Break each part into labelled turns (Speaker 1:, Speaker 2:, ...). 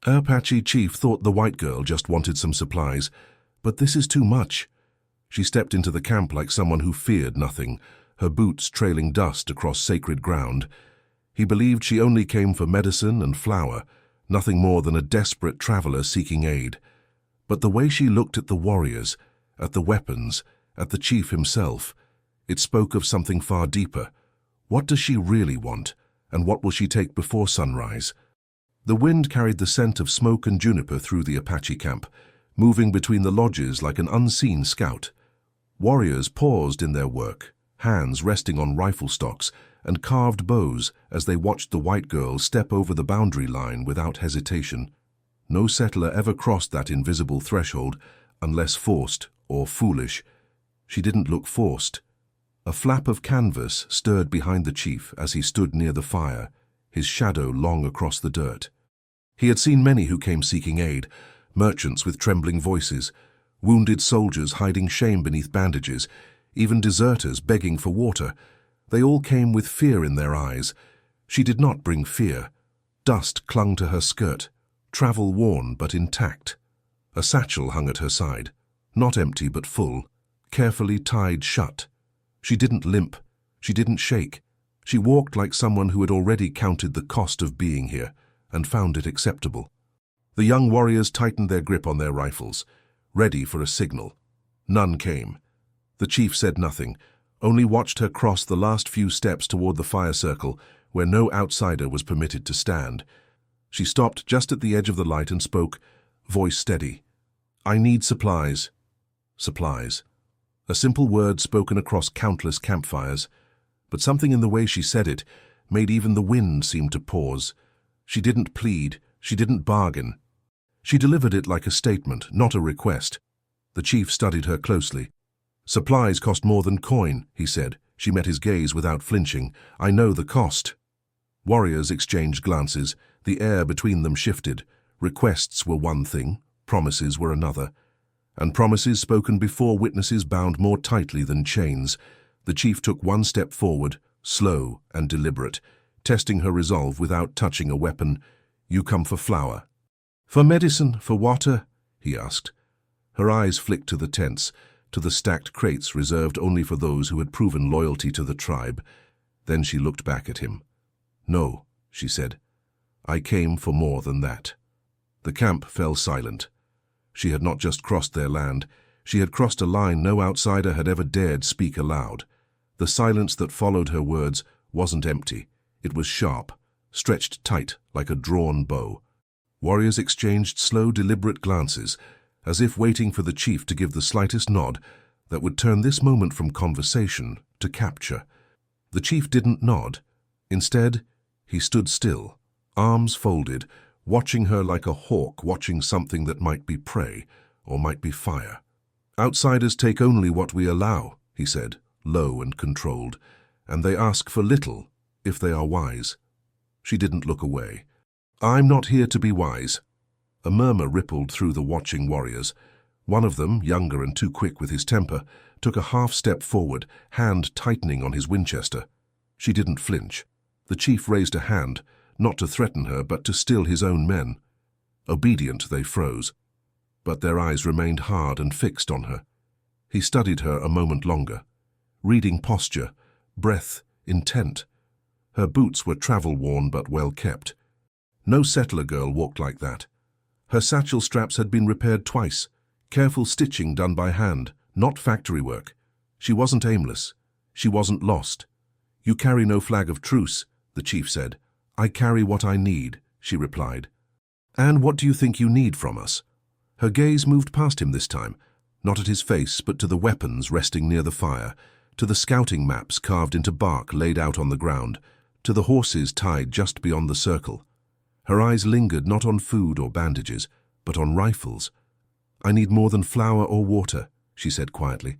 Speaker 1: Apache chief thought the white girl just wanted some supplies, but this is too much. She stepped into the camp like someone who feared nothing, her boots trailing dust across sacred ground. He believed she only came for medicine and flour, nothing more than a desperate traveler seeking aid. But the way she looked at the warriors, at the weapons, at the chief himself, it spoke of something far deeper. What does she really want, and what will she take before sunrise? The wind carried the scent of smoke and juniper through the Apache camp, moving between the lodges like an unseen scout. Warriors paused in their work, hands resting on rifle stocks and carved bows as they watched the white girl step over the boundary line without hesitation. No settler ever crossed that invisible threshold unless forced or foolish. She didn't look forced. A flap of canvas stirred behind the chief as he stood near the fire, his shadow long across the dirt. He had seen many who came seeking aid, merchants with trembling voices, wounded soldiers hiding shame beneath bandages, even deserters begging for water. They all came with fear in their eyes. She did not bring fear. Dust clung to her skirt, travel worn but intact. A satchel hung at her side, not empty but full, carefully tied shut. She didn't limp. She didn't shake. She walked like someone who had already counted the cost of being here and found it acceptable. The young warriors tightened their grip on their rifles, ready for a signal. None came. The chief said nothing, only watched her cross the last few steps toward the fire circle where no outsider was permitted to stand. She stopped just at the edge of the light and spoke, voice steady. "I need supplies." Supplies. A simple word spoken across countless campfires, but something in the way she said it made even the wind seem to pause. She didn't plead, she didn't bargain. She delivered it like a statement, not a request. The chief studied her closely. "Supplies cost more than coin," he said. She met his gaze without flinching. "I know the cost." Warriors exchanged glances. The air between them shifted. Requests were one thing, promises were another. And promises spoken before witnesses bound more tightly than chains. The chief took one step forward, slow and deliberate, testing her resolve without touching a weapon. "You come for flour." "For medicine, for water?" he asked. Her eyes flicked to the tents, to the stacked crates reserved only for those who had proven loyalty to the tribe. Then she looked back at him. "No," she said. "I came for more than that." The camp fell silent. She had not just crossed their land, she had crossed a line no outsider had ever dared speak aloud. The silence that followed her words wasn't empty. It was sharp, stretched tight like a drawn bow. Warriors exchanged slow, deliberate glances, as if waiting for the chief to give the slightest nod that would turn this moment from conversation to capture. The chief didn't nod. Instead, he stood still, arms folded, watching her like a hawk watching something that might be prey or might be fire. "Outsiders take only what we allow," he said, low and controlled, "and they ask for little if they are wise." She didn't look away. "I'm not here to be wise." A murmur rippled through the watching warriors. One of them, younger and too quick with his temper, took a half step forward, hand tightening on his Winchester. She didn't flinch. The chief raised a hand, not to threaten her, but to still his own men. Obedient, they froze, but their eyes remained hard and fixed on her. He studied her a moment longer, reading posture, breath, intent. Her boots were travel-worn but well-kept. No settler girl walked like that. Her satchel straps had been repaired twice, careful stitching done by hand, not factory work. She wasn't aimless. She wasn't lost. "You carry no flag of truce," the chief said. "I carry what I need," she replied. "And what do you think you need from us?" Her gaze moved past him this time, not at his face but to the weapons resting near the fire, to the scouting maps carved into bark laid out on the ground, to the horses tied just beyond the circle. Her eyes lingered not on food or bandages, but on rifles. "I need more than flour or water," she said quietly.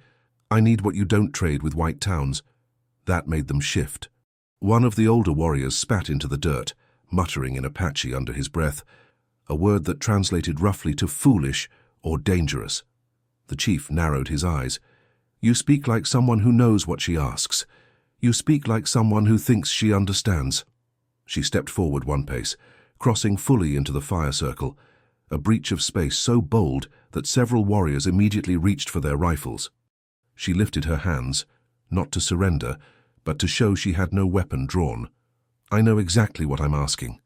Speaker 1: "I need what you don't trade with white towns." That made them shift. One of the older warriors spat into the dirt, muttering in Apache under his breath, a word that translated roughly to foolish or dangerous. The chief narrowed his eyes. "You speak like someone who knows what she asks. You speak like someone who thinks she understands." She stepped forward one pace, crossing fully into the fire circle, a breach of space so bold that several warriors immediately reached for their rifles. She lifted her hands, not to surrender, but to show she had no weapon drawn. "I know exactly what I'm asking."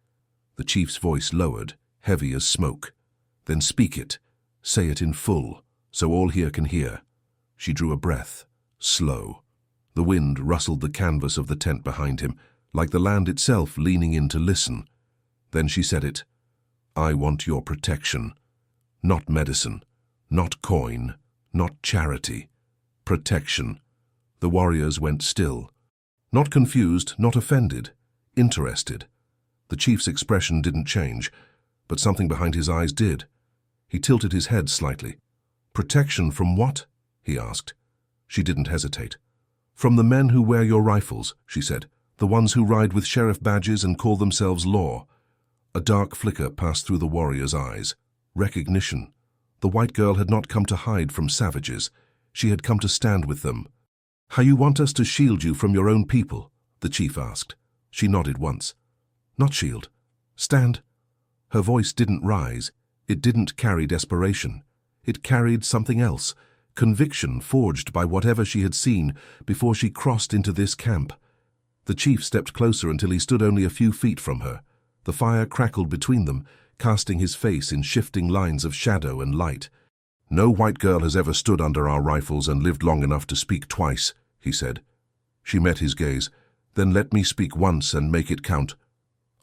Speaker 1: The chief's voice lowered, heavy as smoke. "Then speak it. Say it in full, so all here can hear." She drew a breath, slow. The wind rustled the canvas of the tent behind him, like the land itself leaning in to listen. Then she said it. "I want your protection. Not medicine, not coin, not charity. Protection." The warriors went still. Not confused, not offended, interested. The chief's expression didn't change, but something behind his eyes did. He tilted his head slightly. "Protection from what?" he asked. She didn't hesitate. "From the men who wear your rifles," she said. "The ones who ride with sheriff badges and call themselves law." A dark flicker passed through the warrior's eyes. Recognition. The white girl had not come to hide from savages. She had come to stand with them. "How you want us to shield you from your own people?" the chief asked. She nodded once. "Not shield. Stand." Her voice didn't rise. It didn't carry desperation. It carried something else, conviction forged by whatever she had seen before she crossed into this camp. The chief stepped closer until he stood only a few feet from her. The fire crackled between them, casting his face in shifting lines of shadow and light. "No white girl has ever stood under our rifles and lived long enough to speak twice," he said. She met his gaze. "Then let me speak once and make it count."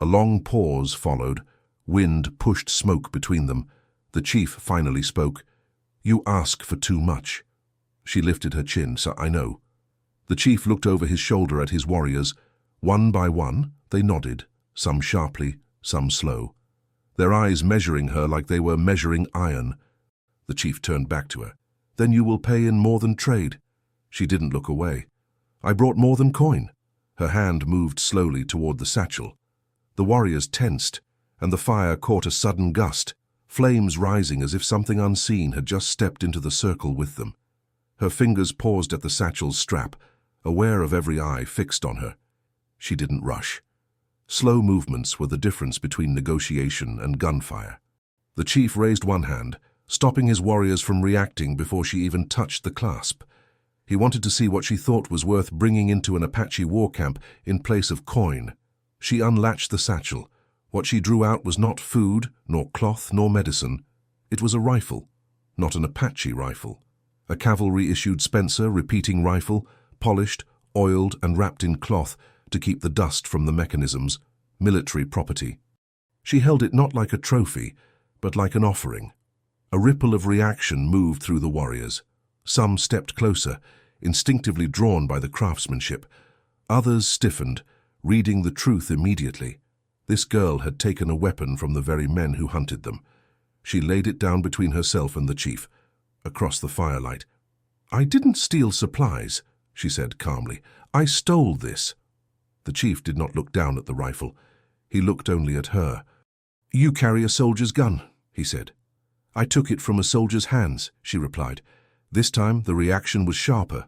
Speaker 1: A long pause followed. Wind pushed smoke between them. The chief finally spoke. "You ask for too much." She lifted her chin. "So I know." The chief looked over his shoulder at his warriors. One by one, they nodded, some sharply, some slow, their eyes measuring her like they were measuring iron. The chief turned back to her. "Then you will pay in more than trade." She didn't look away. "I brought more than coin." Her hand moved slowly toward the satchel. The warriors tensed, and the fire caught a sudden gust, flames rising as if something unseen had just stepped into the circle with them. Her fingers paused at the satchel's strap, aware of every eye fixed on her. She didn't rush. Slow movements were the difference between negotiation and gunfire. The chief raised one hand, stopping his warriors from reacting before she even touched the clasp. He wanted to see what she thought was worth bringing into an Apache war camp in place of coin. She unlatched the satchel. What she drew out was not food, nor cloth, nor medicine. It was a rifle, not an Apache rifle. A cavalry-issued Spencer repeating rifle, polished, oiled, and wrapped in cloth to keep the dust from the mechanisms, military property. She held it not like a trophy, but like an offering. A ripple of reaction moved through the warriors. Some stepped closer, instinctively drawn by the craftsmanship. Others stiffened, reading the truth immediately. This girl had taken a weapon from the very men who hunted them. She laid it down between herself and the chief, across the firelight. "I didn't steal supplies," she said calmly. "I stole this." The chief did not look down at the rifle. He looked only at her. "You carry a soldier's gun," he said. "I took it from a soldier's hands," she replied. This time the reaction was sharper.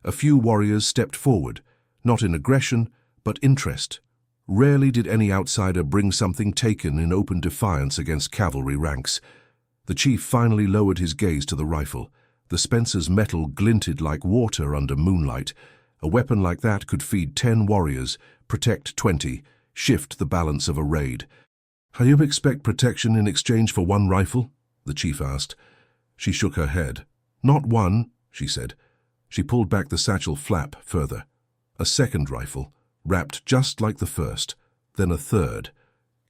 Speaker 1: A few warriors stepped forward, not in aggression, but interest. Rarely did any outsider bring something taken in open defiance against cavalry ranks. The chief finally lowered his gaze to the rifle. The Spencer's metal glinted like water under moonlight. A weapon like that could feed 10 warriors, protect 20, shift the balance of a raid. "How you expect protection in exchange for one rifle?" the chief asked. She shook her head. "Not one," she said. She pulled back the satchel flap further. A second rifle, wrapped just like the first, then a third.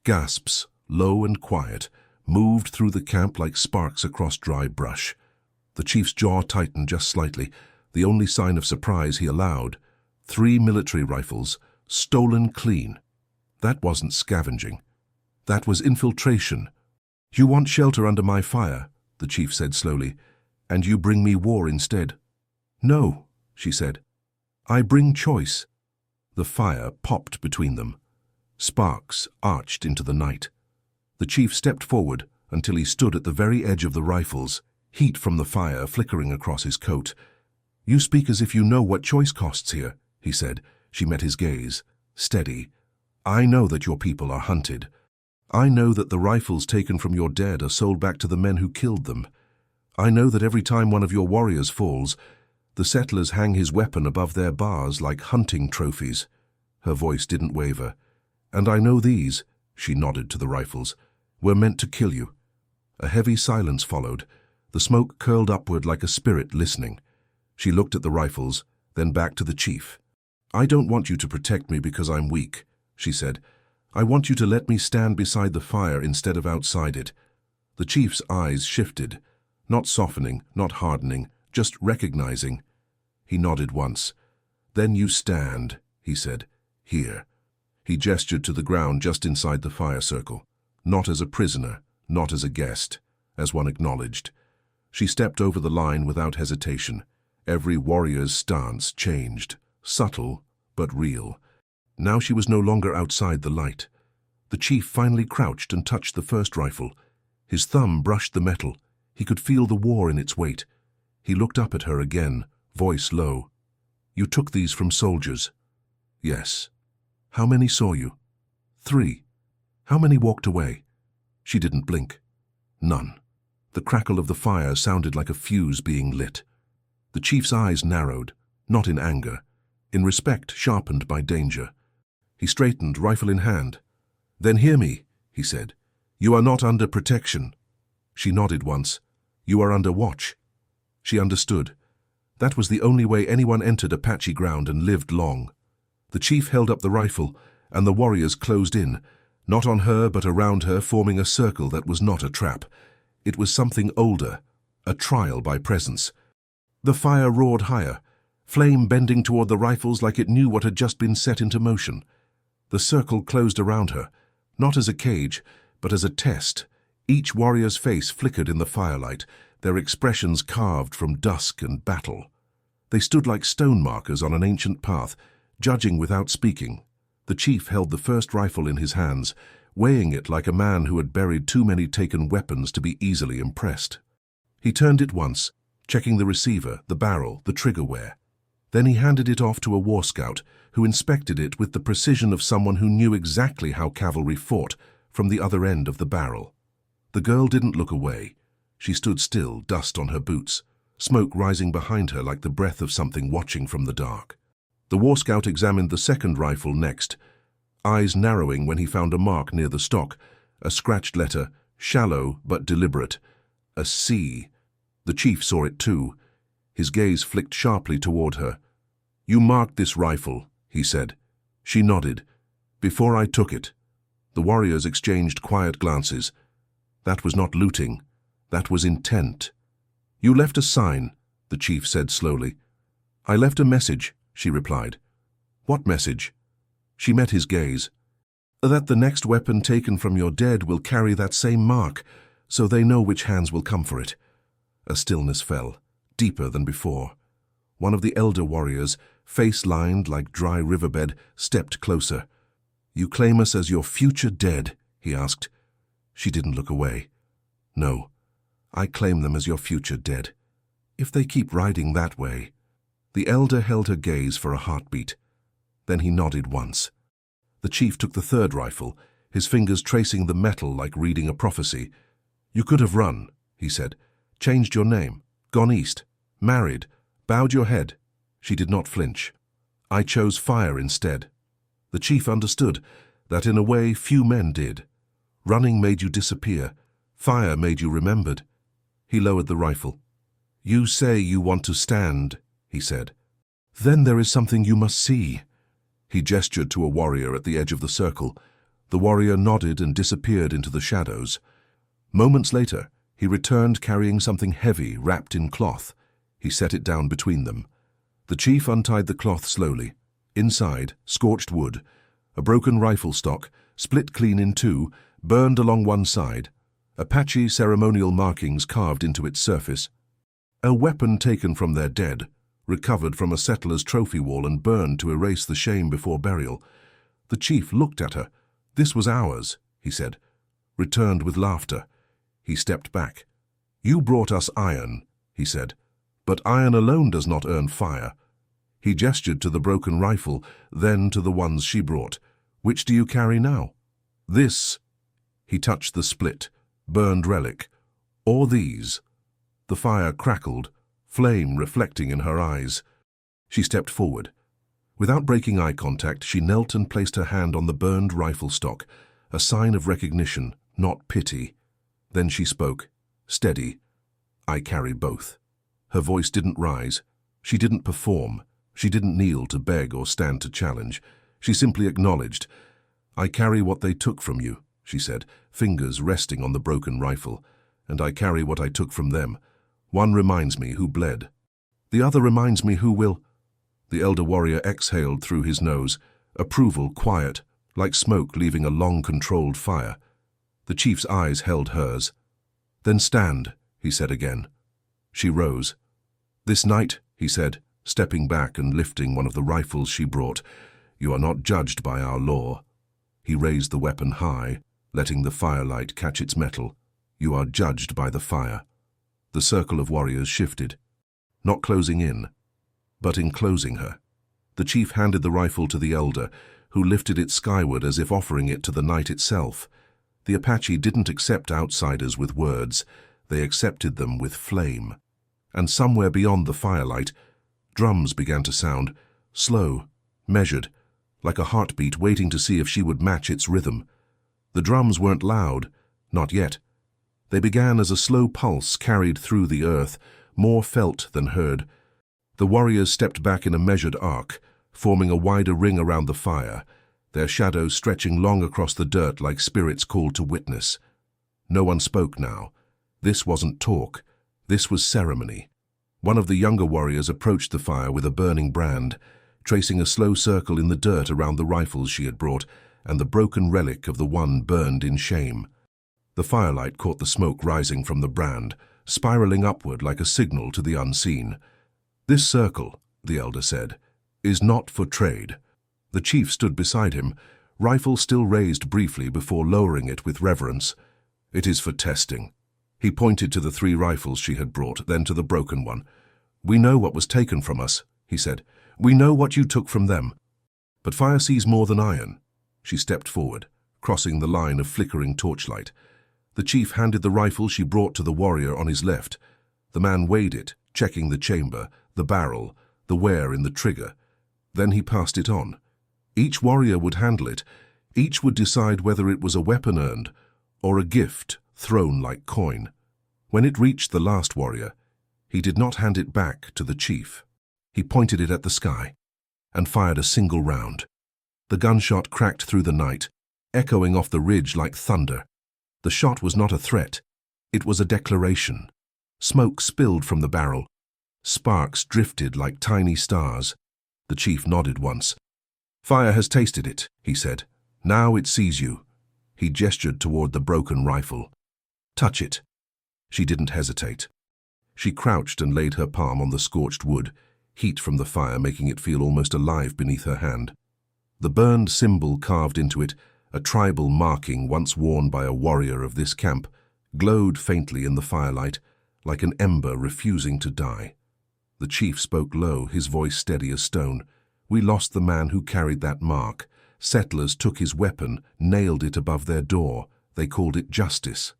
Speaker 1: Gasps, low and quiet, moved through the camp like sparks across dry brush. The chief's jaw tightened just slightly, the only sign of surprise he allowed. 3 military rifles, stolen clean. That wasn't scavenging. That was infiltration. "You want shelter under my fire," the chief said slowly, "and you bring me war instead." "No," she said. "I bring choice." The fire popped between them. Sparks arched into the night. The chief stepped forward until he stood at the very edge of the rifles, heat from the fire flickering across his coat. "You speak as if you know what choice costs here," he said. She met his gaze, steady. "I know that your people are hunted. I know that the rifles taken from your dead are sold back to the men who killed them. I know that every time one of your warriors falls, the settlers hang his weapon above their bars like hunting trophies." Her voice didn't waver. "And I know these," she nodded to the rifles, "were meant to kill you." A heavy silence followed. The smoke curled upward like a spirit listening. She looked at the rifles, then back to the chief. "I don't want you to protect me because I'm weak," she said. "I want you to let me stand beside the fire instead of outside it." The chief's eyes shifted, not softening, not hardening, just recognizing. He nodded once. "Then you stand," he said. "Here." He gestured to the ground just inside the fire circle. Not as a prisoner, not as a guest, as one acknowledged. She stepped over the line without hesitation. Every warrior's stance changed, subtle but real. Now she was no longer outside the light. The chief finally crouched and touched the first rifle. His thumb brushed the metal. He could feel the war in its weight. He looked up at her again, voice low. "You took these from soldiers?" "Yes." "How many saw you?" "3. How many walked away?" She didn't blink. "None." The crackle of the fire sounded like a fuse being lit. The chief's eyes narrowed, not in anger, in respect sharpened by danger. He straightened, rifle in hand. "Then hear me," he said. "You are not under protection." She nodded once. "You are under watch." She understood. That was the only way anyone entered Apache ground and lived long. The chief held up the rifle, and the warriors closed in, not on her but around her, forming a circle that was not a trap. It was something older, a trial by presence. The fire roared higher, flame bending toward the rifles like it knew what had just been set into motion. The circle closed around her, not as a cage, but as a test. Each warrior's face flickered in the firelight, their expressions carved from dusk and battle. They stood like stone markers on an ancient path, judging without speaking. The chief held the first rifle in his hands, weighing it like a man who had buried too many taken weapons to be easily impressed. He turned it once, checking the receiver, the barrel, the trigger wear. Then he handed it off to a war scout, who inspected it with the precision of someone who knew exactly how cavalry fought from the other end of the barrel. The girl didn't look away. She stood still, dust on her boots, smoke rising behind her like the breath of something watching from the dark. The war scout examined the second rifle next, eyes narrowing when he found a mark near the stock, a scratched letter, shallow but deliberate, a C. The chief saw it too. His gaze flicked sharply toward her. "You marked this rifle," he said. She nodded. "Before I took it." The warriors exchanged quiet glances. That was not looting. That was intent. "You left a sign," the chief said slowly. "I left a message," she replied. "What message?" She met his gaze. "That the next weapon taken from your dead will carry that same mark, so they know which hands will come for it." A stillness fell, deeper than before. One of the elder warriors, face lined like dry riverbed, stepped closer. "You claim us as your future dead?" he asked. She didn't look away. "No, I claim them as your future dead. If they keep riding that way." The elder held her gaze for a heartbeat. Then he nodded once. The chief took the third rifle, his fingers tracing the metal like reading a prophecy. "You could have run," he said, "changed your name, gone east, married, bowed your head." She did not flinch. "I chose fire instead." The chief understood that in a way few men did. Running made you disappear. Fire made you remembered. He lowered the rifle. "You say you want to stand," he said. "Then there is something you must see." He gestured to a warrior at the edge of the circle. The warrior nodded and disappeared into the shadows. Moments later, he returned carrying something heavy wrapped in cloth. He set it down between them. The chief untied the cloth slowly. Inside, scorched wood, a broken rifle stock, split clean in two, burned along one side, Apache ceremonial markings carved into its surface. A weapon taken from their dead, recovered from a settler's trophy wall and burned to erase the shame before burial. The chief looked at her. "This was ours," he said. Returned with laughter. He stepped back. "You brought us iron," he said, "but iron alone does not earn fire." He gestured to the broken rifle, then to the ones she brought. "Which do you carry now?" "This." He touched the split, burned relic. Or these. The fire crackled, flame reflecting in her eyes. She stepped forward. Without breaking eye contact, she knelt and placed her hand on the burned rifle stock, a sign of recognition, not pity. Then she spoke, steady. "I carry both." Her voice didn't rise. She didn't perform. She didn't kneel to beg or stand to challenge. She simply acknowledged. "I carry what they took from you," she said, fingers resting on the broken rifle. "And I carry what I took from them. One reminds me who bled. The other reminds me who will—" The elder warrior exhaled through his nose, approval quiet, like smoke leaving a long-controlled fire. The chief's eyes held hers. "Then stand," he said again. She rose. "This night," he said, stepping back and lifting one of the rifles she brought, "you are not judged by our law." He raised the weapon high, letting the firelight catch its metal. "You are judged by the fire." The circle of warriors shifted, not closing in, but enclosing her. The chief handed the rifle to the elder, who lifted it skyward as if offering it to the night itself. The Apache didn't accept outsiders with words, they accepted them with flame. And somewhere beyond the firelight, drums began to sound, slow, measured, like a heartbeat waiting to see if she would match its rhythm. The drums weren't loud, not yet. They began as a slow pulse carried through the earth, more felt than heard. The warriors stepped back in a measured arc, forming a wider ring around the fire, their shadows stretching long across the dirt like spirits called to witness. No one spoke now. This wasn't talk. This was ceremony. One of the younger warriors approached the fire with a burning brand, tracing a slow circle in the dirt around the rifles she had brought and the broken relic of the one burned in shame. The firelight caught the smoke rising from the brand, spiraling upward like a signal to the unseen. "This circle," the elder said, "is not for trade." The chief stood beside him, rifle still raised briefly before lowering it with reverence. "It is for testing." He pointed to the 3 rifles she had brought, then to the broken one. "We know what was taken from us," he said. "We know what you took from them. But fire sees more than iron." She stepped forward, crossing the line of flickering torchlight. The chief handed the rifle she brought to the warrior on his left. The man weighed it, checking the chamber, the barrel, the wear in the trigger. Then he passed it on. Each warrior would handle it. Each would decide whether it was a weapon earned or a gift thrown like coin. When it reached the last warrior, he did not hand it back to the chief. He pointed it at the sky and fired a single round. The gunshot cracked through the night, echoing off the ridge like thunder. The shot was not a threat. It was a declaration. Smoke spilled from the barrel. Sparks drifted like tiny stars. The chief nodded once. "Fire has tasted it," he said. "Now it sees you." He gestured toward the broken rifle. "Touch it." She didn't hesitate. She crouched and laid her palm on the scorched wood, heat from the fire making it feel almost alive beneath her hand. The burned symbol carved into it, a tribal marking once worn by a warrior of this camp, glowed faintly in the firelight, like an ember refusing to die. The chief spoke low, his voice steady as stone. "We lost the man who carried that mark. Settlers took his weapon, nailed it above their door. They called it justice."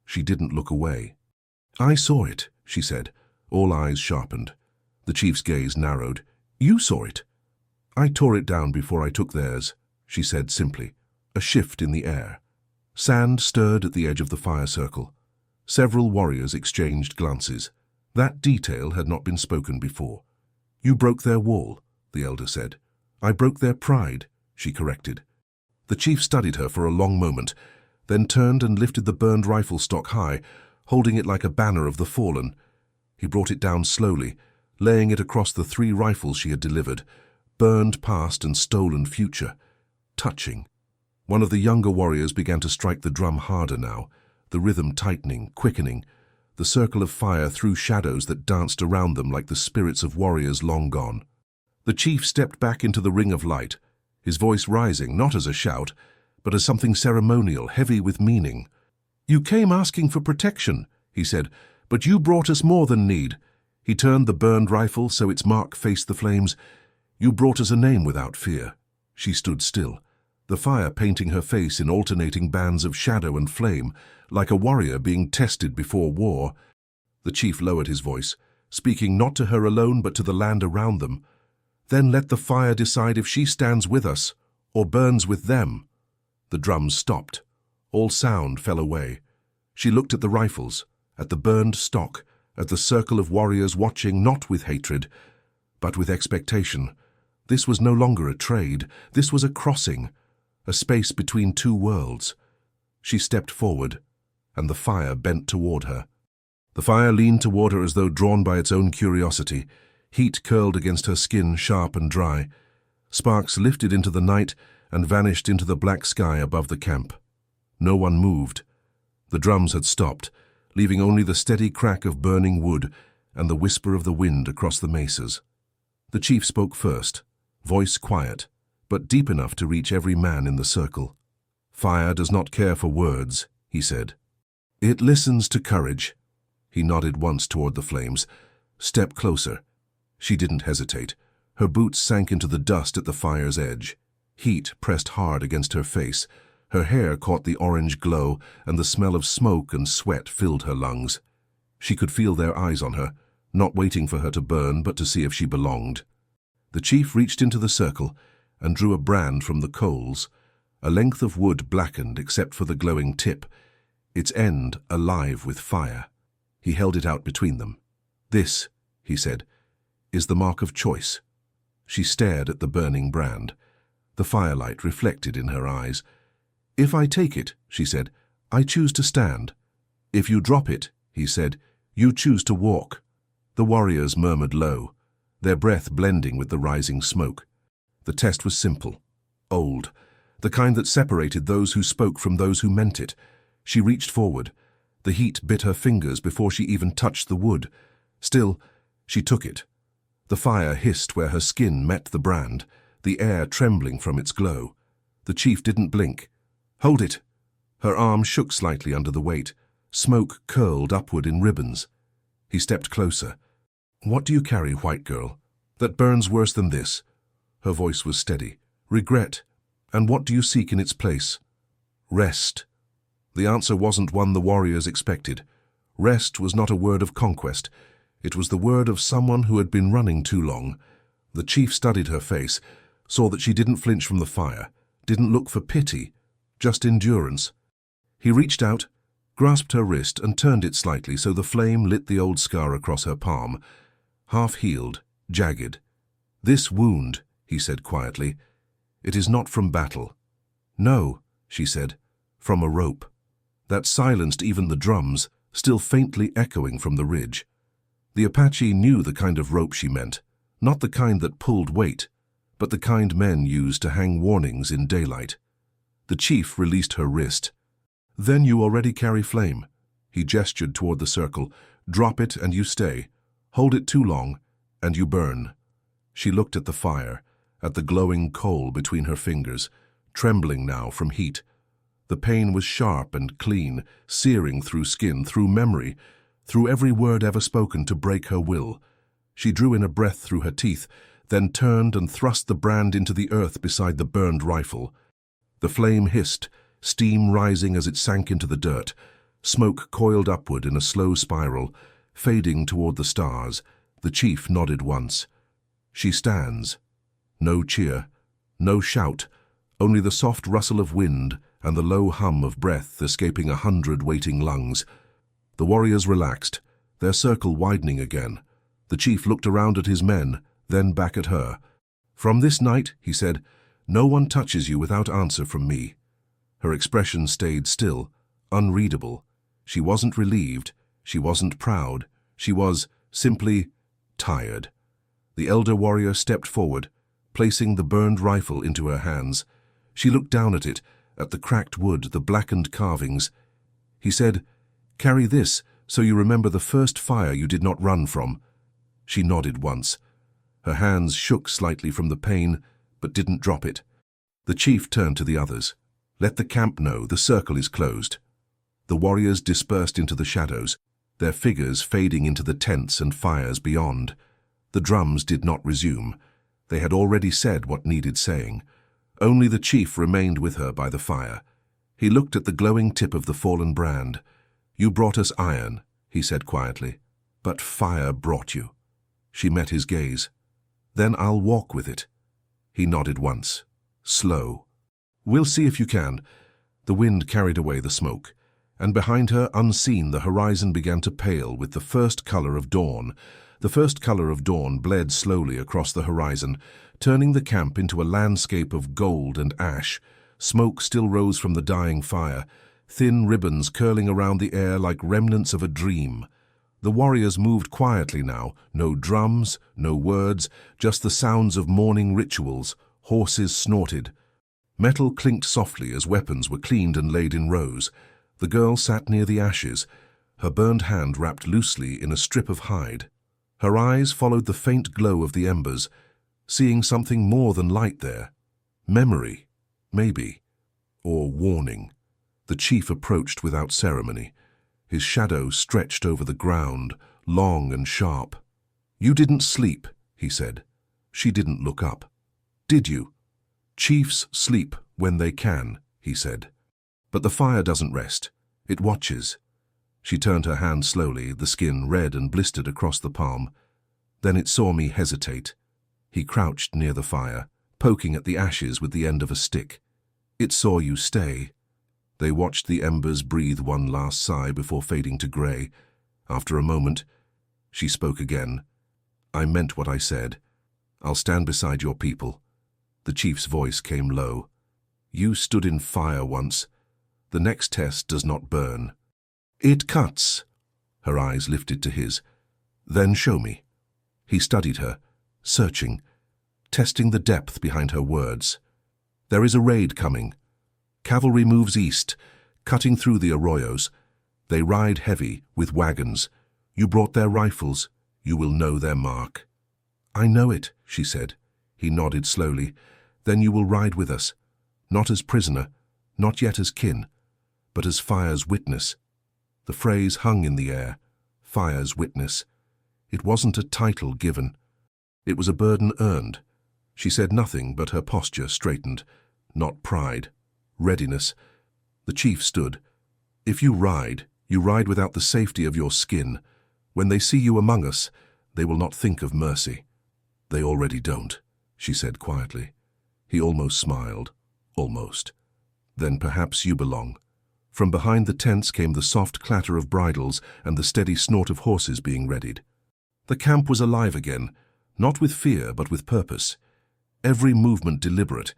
Speaker 1: She didn't look away. "I saw it," she said, all eyes sharpened. The chief's gaze narrowed. "You saw it." "I tore it down before I took theirs," she said simply. A shift in the air. Sand stirred at the edge of the fire circle. Several warriors exchanged glances. That detail had not been spoken before. "You broke their wall," the elder said. "I broke their pride," she corrected. The chief studied her for a long moment, then turned and lifted the burned rifle stock high, holding it like a banner of the fallen. He brought it down slowly, laying it across the 3 rifles she had delivered, burned past and stolen future. Touching. One of the younger warriors began to strike the drum harder now, the rhythm tightening, quickening. The circle of fire threw shadows that danced around them like the spirits of warriors long gone. The chief stepped back into the ring of light, his voice rising not as a shout, but as something ceremonial, heavy with meaning. "You came asking for protection," he said, "but you brought us more than need." He turned the burned rifle so its mark faced the flames. "You brought us a name without fear." She stood still. the fire painting her face in alternating bands of shadow and flame, like a warrior being tested before war. The chief lowered his voice, speaking not to her alone but to the land around them. Then let the fire decide if she stands with us or burns with them. The drums stopped. All sound fell away. She looked at the rifles, at the burned stock, at the circle of warriors watching not with hatred, but with expectation. This was no longer a trade. This was a crossing, a space between two worlds. She stepped forward, and the fire bent toward her. The fire leaned toward her as though drawn by its own curiosity. Heat curled against her skin, sharp and dry. Sparks lifted into the night and vanished into the black sky above the camp. No one moved. The drums had stopped, leaving only the steady crack of burning wood and the whisper of the wind across the mesas. The chief spoke first, voice quiet, but deep enough to reach every man in the circle. "Fire does not care for words," he said. "It listens to courage." He nodded once toward the flames. "Step closer." She didn't hesitate. Her boots sank into the dust at the fire's edge. Heat pressed hard against her face. Her hair caught the orange glow, and the smell of smoke and sweat filled her lungs. She could feel their eyes on her, not waiting for her to burn, but to see if she belonged. The chief reached into the circle and drew a brand from the coals, a length of wood blackened except for the glowing tip, its end alive with fire. He held it out between them. "This," he said, "is the mark of choice." She stared at the burning brand. The firelight reflected in her eyes. "If I take it," she said, "I choose to stand. If you drop it," he said, "you choose to walk." The warriors murmured low, their breath blending with the rising smoke. The test was simple, old, the kind that separated those who spoke from those who meant it. She reached forward. The heat bit her fingers before she even touched the wood. Still, she took it. The fire hissed where her skin met the brand, the air trembling from its glow. The chief didn't blink. "Hold it!" Her arm shook slightly under the weight. Smoke curled upward in ribbons. He stepped closer. "What do you carry, white girl, that burns worse than this?" Her voice was steady. "Regret. And what do you seek in its place?" "Rest." The answer wasn't one the warriors expected. Rest was not a word of conquest. It was the word of someone who had been running too long. The chief studied her face, saw that she didn't flinch from the fire, didn't look for pity, just endurance. He reached out, grasped her wrist and turned it slightly so the flame lit the old scar across her palm, half-healed, jagged. "This wound," he said quietly, "it is not from battle." "No," she said, "from a rope." That silenced even the drums, still faintly echoing from the ridge. The Apache knew the kind of rope she meant, not the kind that pulled weight, but the kind men used to hang warnings in daylight. The chief released her wrist. "Then you already carry flame." He gestured toward the circle. "Drop it and you stay. Hold it too long, and you burn." She looked at the fire, at the glowing coal between her fingers, trembling now from heat. The pain was sharp and clean, searing through skin, through memory, through every word ever spoken to break her will. She drew in a breath through her teeth, then turned and thrust the brand into the earth beside the burned rifle. The flame hissed, steam rising as it sank into the dirt. Smoke coiled upward in a slow spiral, fading toward the stars. The chief nodded once. She stands. No cheer, no shout, only the soft rustle of wind and the low hum of breath escaping 100 waiting lungs. The warriors relaxed, their circle widening again. The chief looked around at his men, then back at her. "From this night," he said, "no one touches you without answer from me." Her expression stayed still, unreadable. She wasn't relieved, she wasn't proud, she was simply tired. The elder warrior stepped forward, placing the burned rifle into her hands. She looked down at it, at the cracked wood, the blackened carvings. He said, "Carry this so you remember the first fire you did not run from." She nodded once. Her hands shook slightly from the pain, but didn't drop it. The chief turned to the others. "Let the camp know the circle is closed." The warriors dispersed into the shadows, their figures fading into the tents and fires beyond. The drums did not resume. They had already said what needed saying. Only the chief remained with her by the fire. He looked at the glowing tip of the fallen brand. "You brought us iron," he said quietly, "but fire brought you." She met his gaze. "Then I'll walk with it." He nodded once. Slow. "We'll see if you can." The wind carried away the smoke, and behind her, unseen, the horizon began to pale with the first color of dawn. The first color of dawn bled slowly across the horizon, turning the camp into a landscape of gold and ash. Smoke still rose from the dying fire, thin ribbons curling around the air like remnants of a dream. The warriors moved quietly now, no drums, no words, just the sounds of morning rituals. Horses snorted. Metal clinked softly as weapons were cleaned and laid in rows. The girl sat near the ashes, her burned hand wrapped loosely in a strip of hide. Her eyes followed the faint glow of the embers, seeing something more than light there. Memory, maybe, or warning. The chief approached without ceremony. His shadow stretched over the ground, long and sharp. "You didn't sleep," he said. She didn't look up. "Did you?" "Chiefs sleep when they can," he said. "But the fire doesn't rest. It watches." She turned her hand slowly, the skin red and blistered across the palm. Then it saw me hesitate. He crouched near the fire, poking at the ashes with the end of a stick. "It saw you stay." They watched the embers breathe one last sigh before fading to grey. After a moment, she spoke again. "I meant what I said. I'll stand beside your people." The chief's voice came low. "You stood in fire once. The next test does not burn. It cuts." Her eyes lifted to his. "Then show me." He studied her, searching, testing the depth behind her words. "There is a raid coming. Cavalry moves east, cutting through the arroyos. They ride heavy, with wagons. You brought their rifles. You will know their mark." "I know it," she said. He nodded slowly. "Then you will ride with us, not as prisoner, not yet as kin, but as fire's witness." The phrase hung in the air, fire's witness. It wasn't a title given. It was a burden earned. She said nothing, but her posture straightened. Not pride. Readiness. The chief stood. "If you ride without the safety of your skin. When they see you among us, they will not think of mercy." "They already don't," she said quietly. He almost smiled. Almost. "Then perhaps you belong." From behind the tents came the soft clatter of bridles and the steady snort of horses being readied. The camp was alive again, not with fear but with purpose. Every movement deliberate,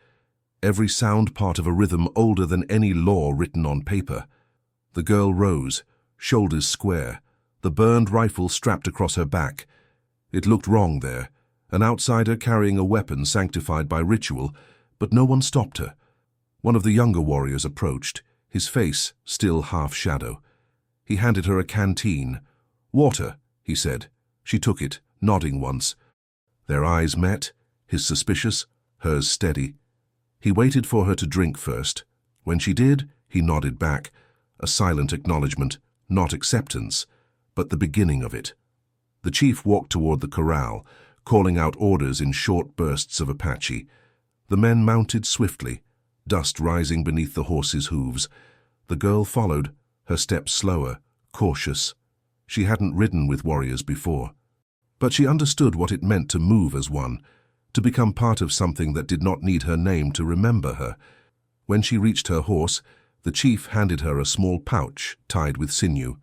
Speaker 1: every sound part of a rhythm older than any law written on paper. The girl rose, shoulders square, the burned rifle strapped across her back. It looked wrong there, an outsider carrying a weapon sanctified by ritual, but no one stopped her. One of the younger warriors approached, his face still half-shadow. He handed her a canteen. "Water," he said. She took it, nodding once. Their eyes met, his suspicious, hers steady. He waited for her to drink first. When she did, he nodded back, a silent acknowledgement, not acceptance, but the beginning of it. The chief walked toward the corral, calling out orders in short bursts of Apache. The men mounted swiftly, dust rising beneath the horses' hooves. The girl followed, her steps slower, cautious. She hadn't ridden with warriors before. But she understood what it meant to move as one, to become part of something that did not need her name to remember her. When she reached her horse, the chief handed her a small pouch tied with sinew.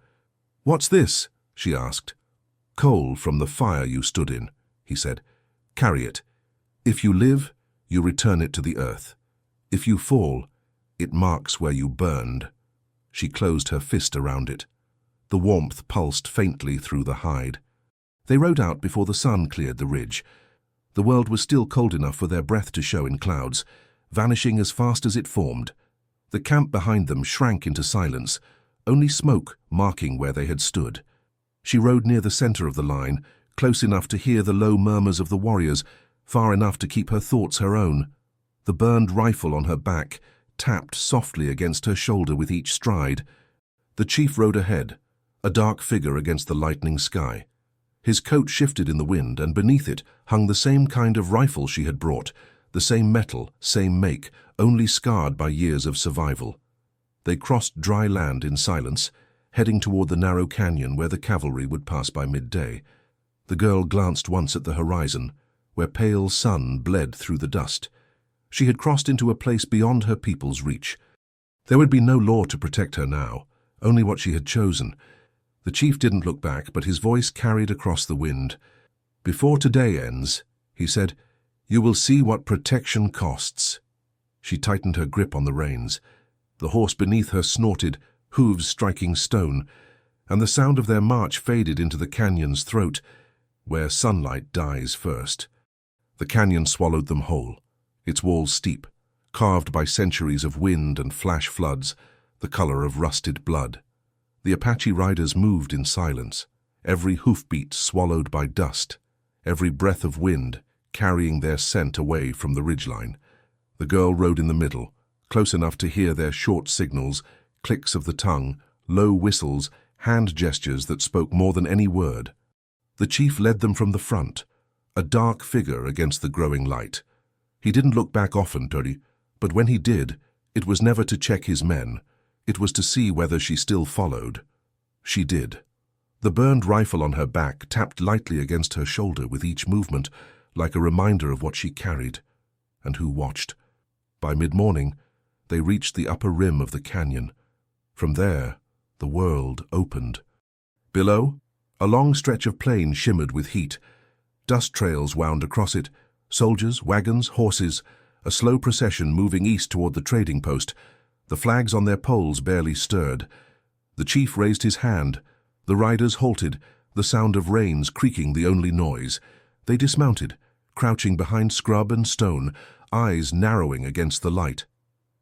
Speaker 1: "What's this?" she asked. "Coal from the fire you stood in," he said. "Carry it. If you live, you return it to the earth. If you fall, it marks where you burned." She closed her fist around it. The warmth pulsed faintly through the hide. They rode out before the sun cleared the ridge. The world was still cold enough for their breath to show in clouds, vanishing as fast as it formed. The camp behind them shrank into silence, only smoke marking where they had stood. She rode near the center of the line, close enough to hear the low murmurs of the warriors, far enough to keep her thoughts her own. The burned rifle on her back tapped softly against her shoulder with each stride. The chief rode ahead, a dark figure against the lightening sky. His coat shifted in the wind, and beneath it hung the same kind of rifle she had brought, The same metal, same make, only scarred by years of survival. They crossed dry land in silence, heading toward the narrow canyon where the cavalry would pass by midday. The girl glanced once at the horizon, where pale sun bled through the dust. She had crossed into a place beyond her people's reach. There would be no law to protect her now, only what she had chosen. The chief didn't look back, but his voice carried across the wind. "Before today ends," he said, "you will see what protection costs." She tightened her grip on the reins. The horse beneath her snorted, hooves striking stone, and the sound of their march faded into the canyon's throat, where sunlight dies first. The canyon swallowed them whole, its walls steep, carved by centuries of wind and flash floods, the color of rusted blood. The Apache riders moved in silence, every hoofbeat swallowed by dust, every breath of wind carrying their scent away from the ridgeline. The girl rode in the middle, close enough to hear their short signals, clicks of the tongue, low whistles, hand gestures that spoke more than any word. The chief led them from the front, a dark figure against the growing light. He didn't look back often, but when he did, it was never to check his men. It was to see whether she still followed. She did. The burned rifle on her back tapped lightly against her shoulder with each movement, like a reminder of what she carried and who watched. By mid-morning, they reached the upper rim of the canyon. From there, the world opened. Below, a long stretch of plain shimmered with heat. Dust trails wound across it, soldiers, wagons, horses, a slow procession moving east toward the trading post. The flags on their poles barely stirred. The chief raised his hand. The riders halted, the sound of reins creaking the only noise. They dismounted, crouching behind scrub and stone, eyes narrowing against the light.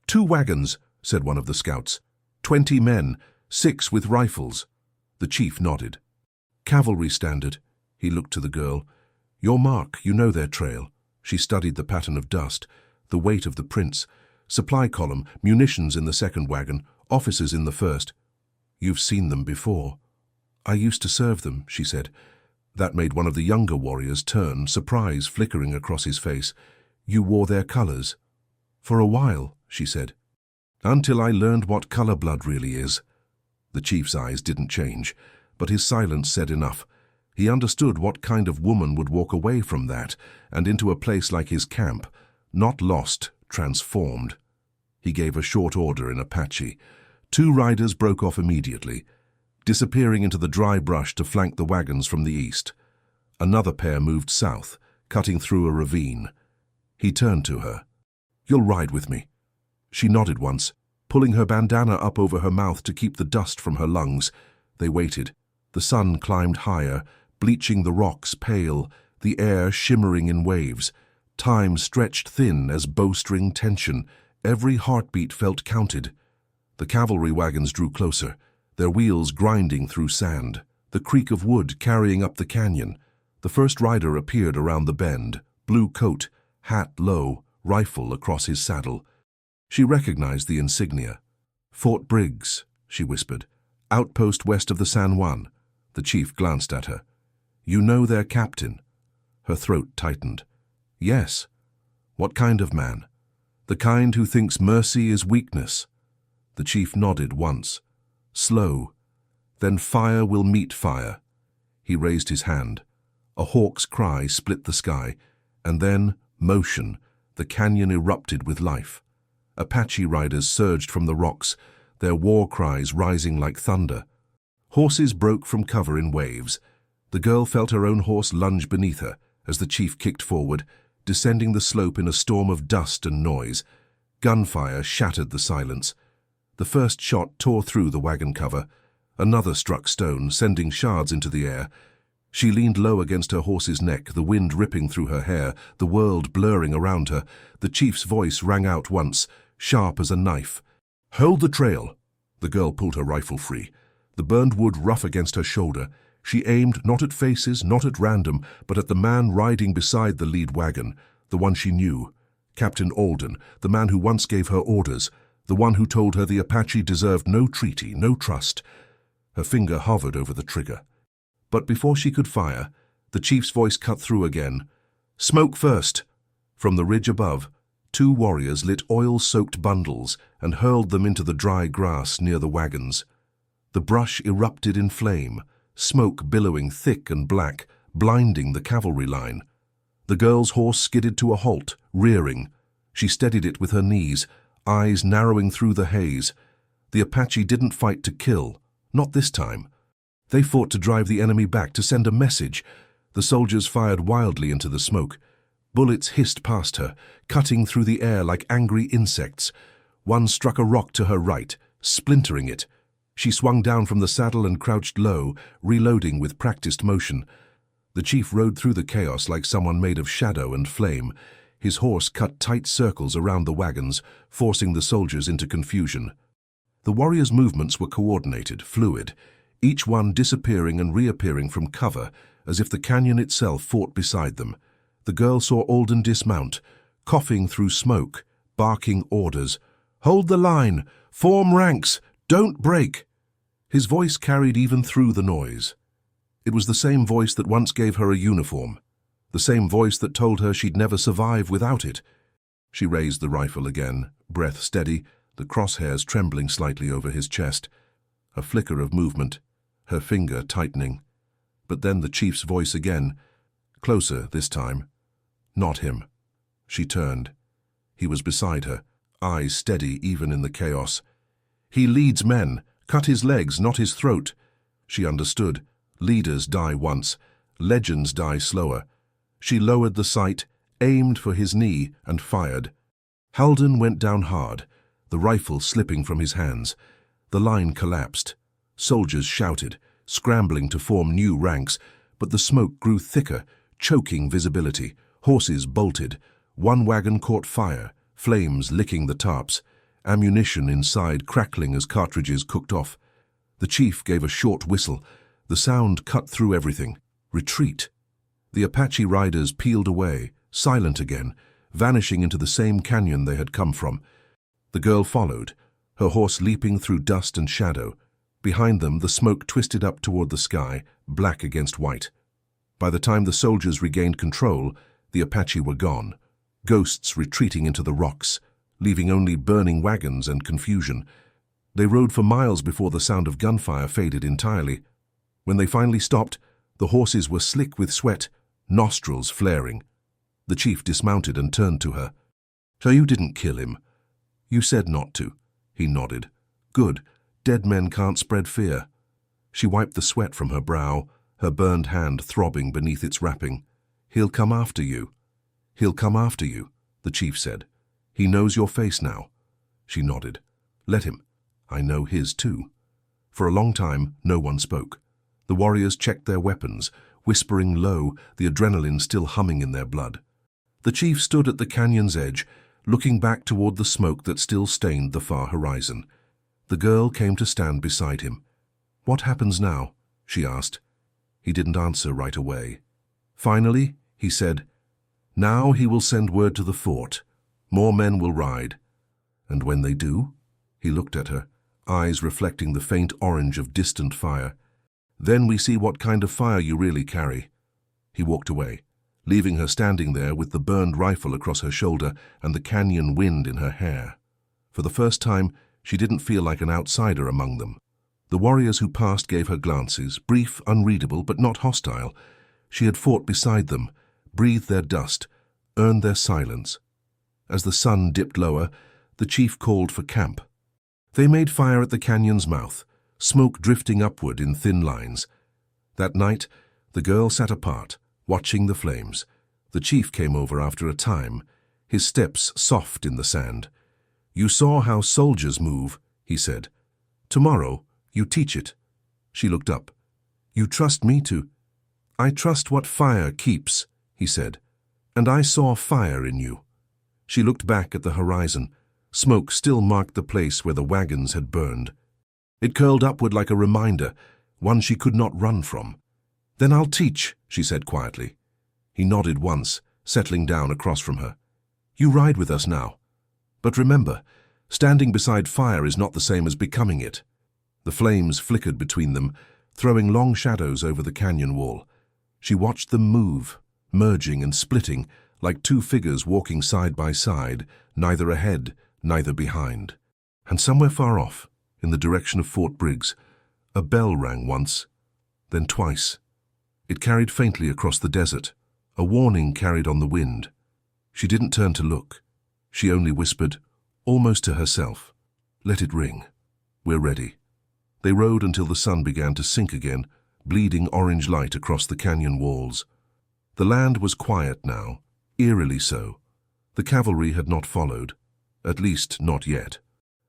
Speaker 1: "2 wagons," said one of the scouts. 20 men, 6 with rifles. The chief nodded. "Cavalry standard." He looked to the girl. "Your mark, you know their trail." She studied the pattern of dust, the weight of the prints. Supply column, munitions in the second wagon, officers in the first. "You've seen them before." "I used to serve them," she said. That made one of the younger warriors turn, surprise flickering across his face. "You wore their colors." "For a while," she said. "Until I learned what color blood really is." The chief's eyes didn't change, but his silence said enough. He understood what kind of woman would walk away from that and into a place like his camp, not lost, transformed. He gave a short order in Apache. 2 riders broke off immediately, disappearing into the dry brush to flank the wagons from the east. Another pair moved south, cutting through a ravine. He turned to her. "You'll ride with me." She nodded once, pulling her bandana up over her mouth to keep the dust from her lungs. They waited. The sun climbed higher, bleaching the rocks pale, the air shimmering in waves. Time stretched thin as bowstring tension. Every heartbeat felt counted. The cavalry wagons drew closer, their wheels grinding through sand, the creak of wood carrying up the canyon. The first rider appeared around the bend, blue coat, hat low, rifle across his saddle. She recognized the insignia. "Fort Briggs," she whispered. "Outpost west of the San Juan." The chief glanced at her. "You know their captain?" Her throat tightened. "Yes." "What kind of man?" "The kind who thinks mercy is weakness." The chief nodded once. Slow. "Then fire will meet fire." He raised his hand. A hawk's cry split the sky, and then motion. The canyon erupted with life. Apache riders surged from the rocks, their war cries rising like thunder. Horses broke from cover in waves. The girl felt her own horse lunge beneath her as the chief kicked forward, descending the slope in a storm of dust and noise. Gunfire shattered the silence. The first shot tore through the wagon cover. Another struck stone, sending shards into the air. She leaned low against her horse's neck, the wind ripping through her hair, the world blurring around her. The chief's voice rang out once, sharp as a knife. "Hold the trail!" The girl pulled her rifle free, the burned wood rough against her shoulder. She aimed not at faces, not at random, but at the man riding beside the lead wagon, the one she knew. Captain Alden, the man who once gave her orders, the one who told her the Apache deserved no treaty, no trust. Her finger hovered over the trigger. But before she could fire, the chief's voice cut through again. "Smoke first!" From the ridge above, two warriors lit oil-soaked bundles and hurled them into the dry grass near the wagons. The brush erupted in flame, smoke billowing thick and black, blinding the cavalry line. The girl's horse skidded to a halt, rearing. She steadied it with her knees, eyes narrowing through the haze. The Apache didn't fight to kill, not this time. They fought to drive the enemy back, to send a message. The soldiers fired wildly into the smoke. Bullets hissed past her, cutting through the air like angry insects. One struck a rock to her right, splintering it. She swung down from the saddle and crouched low, reloading with practiced motion. The chief rode through the chaos like someone made of shadow and flame. His horse cut tight circles around the wagons, forcing the soldiers into confusion. The warriors' movements were coordinated, fluid, each one disappearing and reappearing from cover, as if the canyon itself fought beside them. The girl saw Alden dismount, coughing through smoke, barking orders. "Hold the line! Form ranks! Don't break!" His voice carried even through the noise. It was the same voice that once gave her a uniform, the same voice that told her she'd never survive without it. She raised the rifle again, breath steady, the crosshairs trembling slightly over his chest. A flicker of movement, her finger tightening. But then the chief's voice again, closer this time. Not him. She turned. He was beside her, eyes steady even in the chaos. "He leads men. Cut his legs, not his throat." She understood. Leaders die once. Legends die slower. She lowered the sight, aimed for his knee, and fired. Halden went down hard, the rifle slipping from his hands. The line collapsed. Soldiers shouted, scrambling to form new ranks, but the smoke grew thicker, choking visibility. Horses bolted. One wagon caught fire, flames licking the tarps, ammunition inside crackling as cartridges cooked off. The chief gave a short whistle. The sound cut through everything. Retreat. The Apache riders peeled away, silent again, vanishing into the same canyon they had come from. The girl followed, her horse leaping through dust and shadow. Behind them, the smoke twisted up toward the sky, black against white. By the time the soldiers regained control, the Apache were gone, ghosts retreating into the rocks, leaving only burning wagons and confusion. They rode for miles before the sound of gunfire faded entirely. When they finally stopped, the horses were slick with sweat, nostrils flaring. The chief dismounted and turned to her. "So you didn't kill him?" "You said not to." He nodded. "Good. Dead men can't spread fear." She wiped the sweat from her brow, her burned hand throbbing beneath its wrapping. "He'll come after you." "He'll come after you," the chief said. "He knows your face now." She nodded. "Let him. I know his too." For a long time, no one spoke. The warriors checked their weapons, whispering low, the adrenaline still humming in their blood. The chief stood at the canyon's edge, looking back toward the smoke that still stained the far horizon. The girl came to stand beside him. "What happens now?" she asked. He didn't answer right away. Finally, he said, "Now he will send word to the fort. More men will ride. And when they do?" He looked at her, eyes reflecting the faint orange of distant fire. "Then we see what kind of fire you really carry." He walked away, leaving her standing there with the burned rifle across her shoulder and the canyon wind in her hair. For the first time, she didn't feel like an outsider among them. The warriors who passed gave her glances, brief, unreadable, but not hostile. She had fought beside them, breathed their dust, earned their silence. As the sun dipped lower, the chief called for camp. They made fire at the canyon's mouth, smoke drifting upward in thin lines. That night, the girl sat apart, watching the flames. The chief came over after a time, his steps soft in the sand. "You saw how soldiers move," he said. "Tomorrow, you teach it." She looked up. "You trust me to—" "I trust what fire keeps," he said. "And I saw fire in you." She looked back at the horizon. Smoke still marked the place where the wagons had burned. It curled upward like a reminder, one she could not run from. "Then I'll teach," she said quietly. He nodded once, settling down across from her. "You ride with us now. But remember, standing beside fire is not the same as becoming it." The flames flickered between them, throwing long shadows over the canyon wall. She watched them move, merging and splitting, like two figures walking side by side, neither ahead, neither behind. And somewhere far off, in the direction of Fort Briggs, a bell rang once, then twice. It carried faintly across the desert, a warning carried on the wind. She didn't turn to look. She only whispered, almost to herself, "Let it ring. We're ready." They rode until the sun began to sink again, bleeding orange light across the canyon walls. The land was quiet now, eerily so. The cavalry had not followed, at least not yet.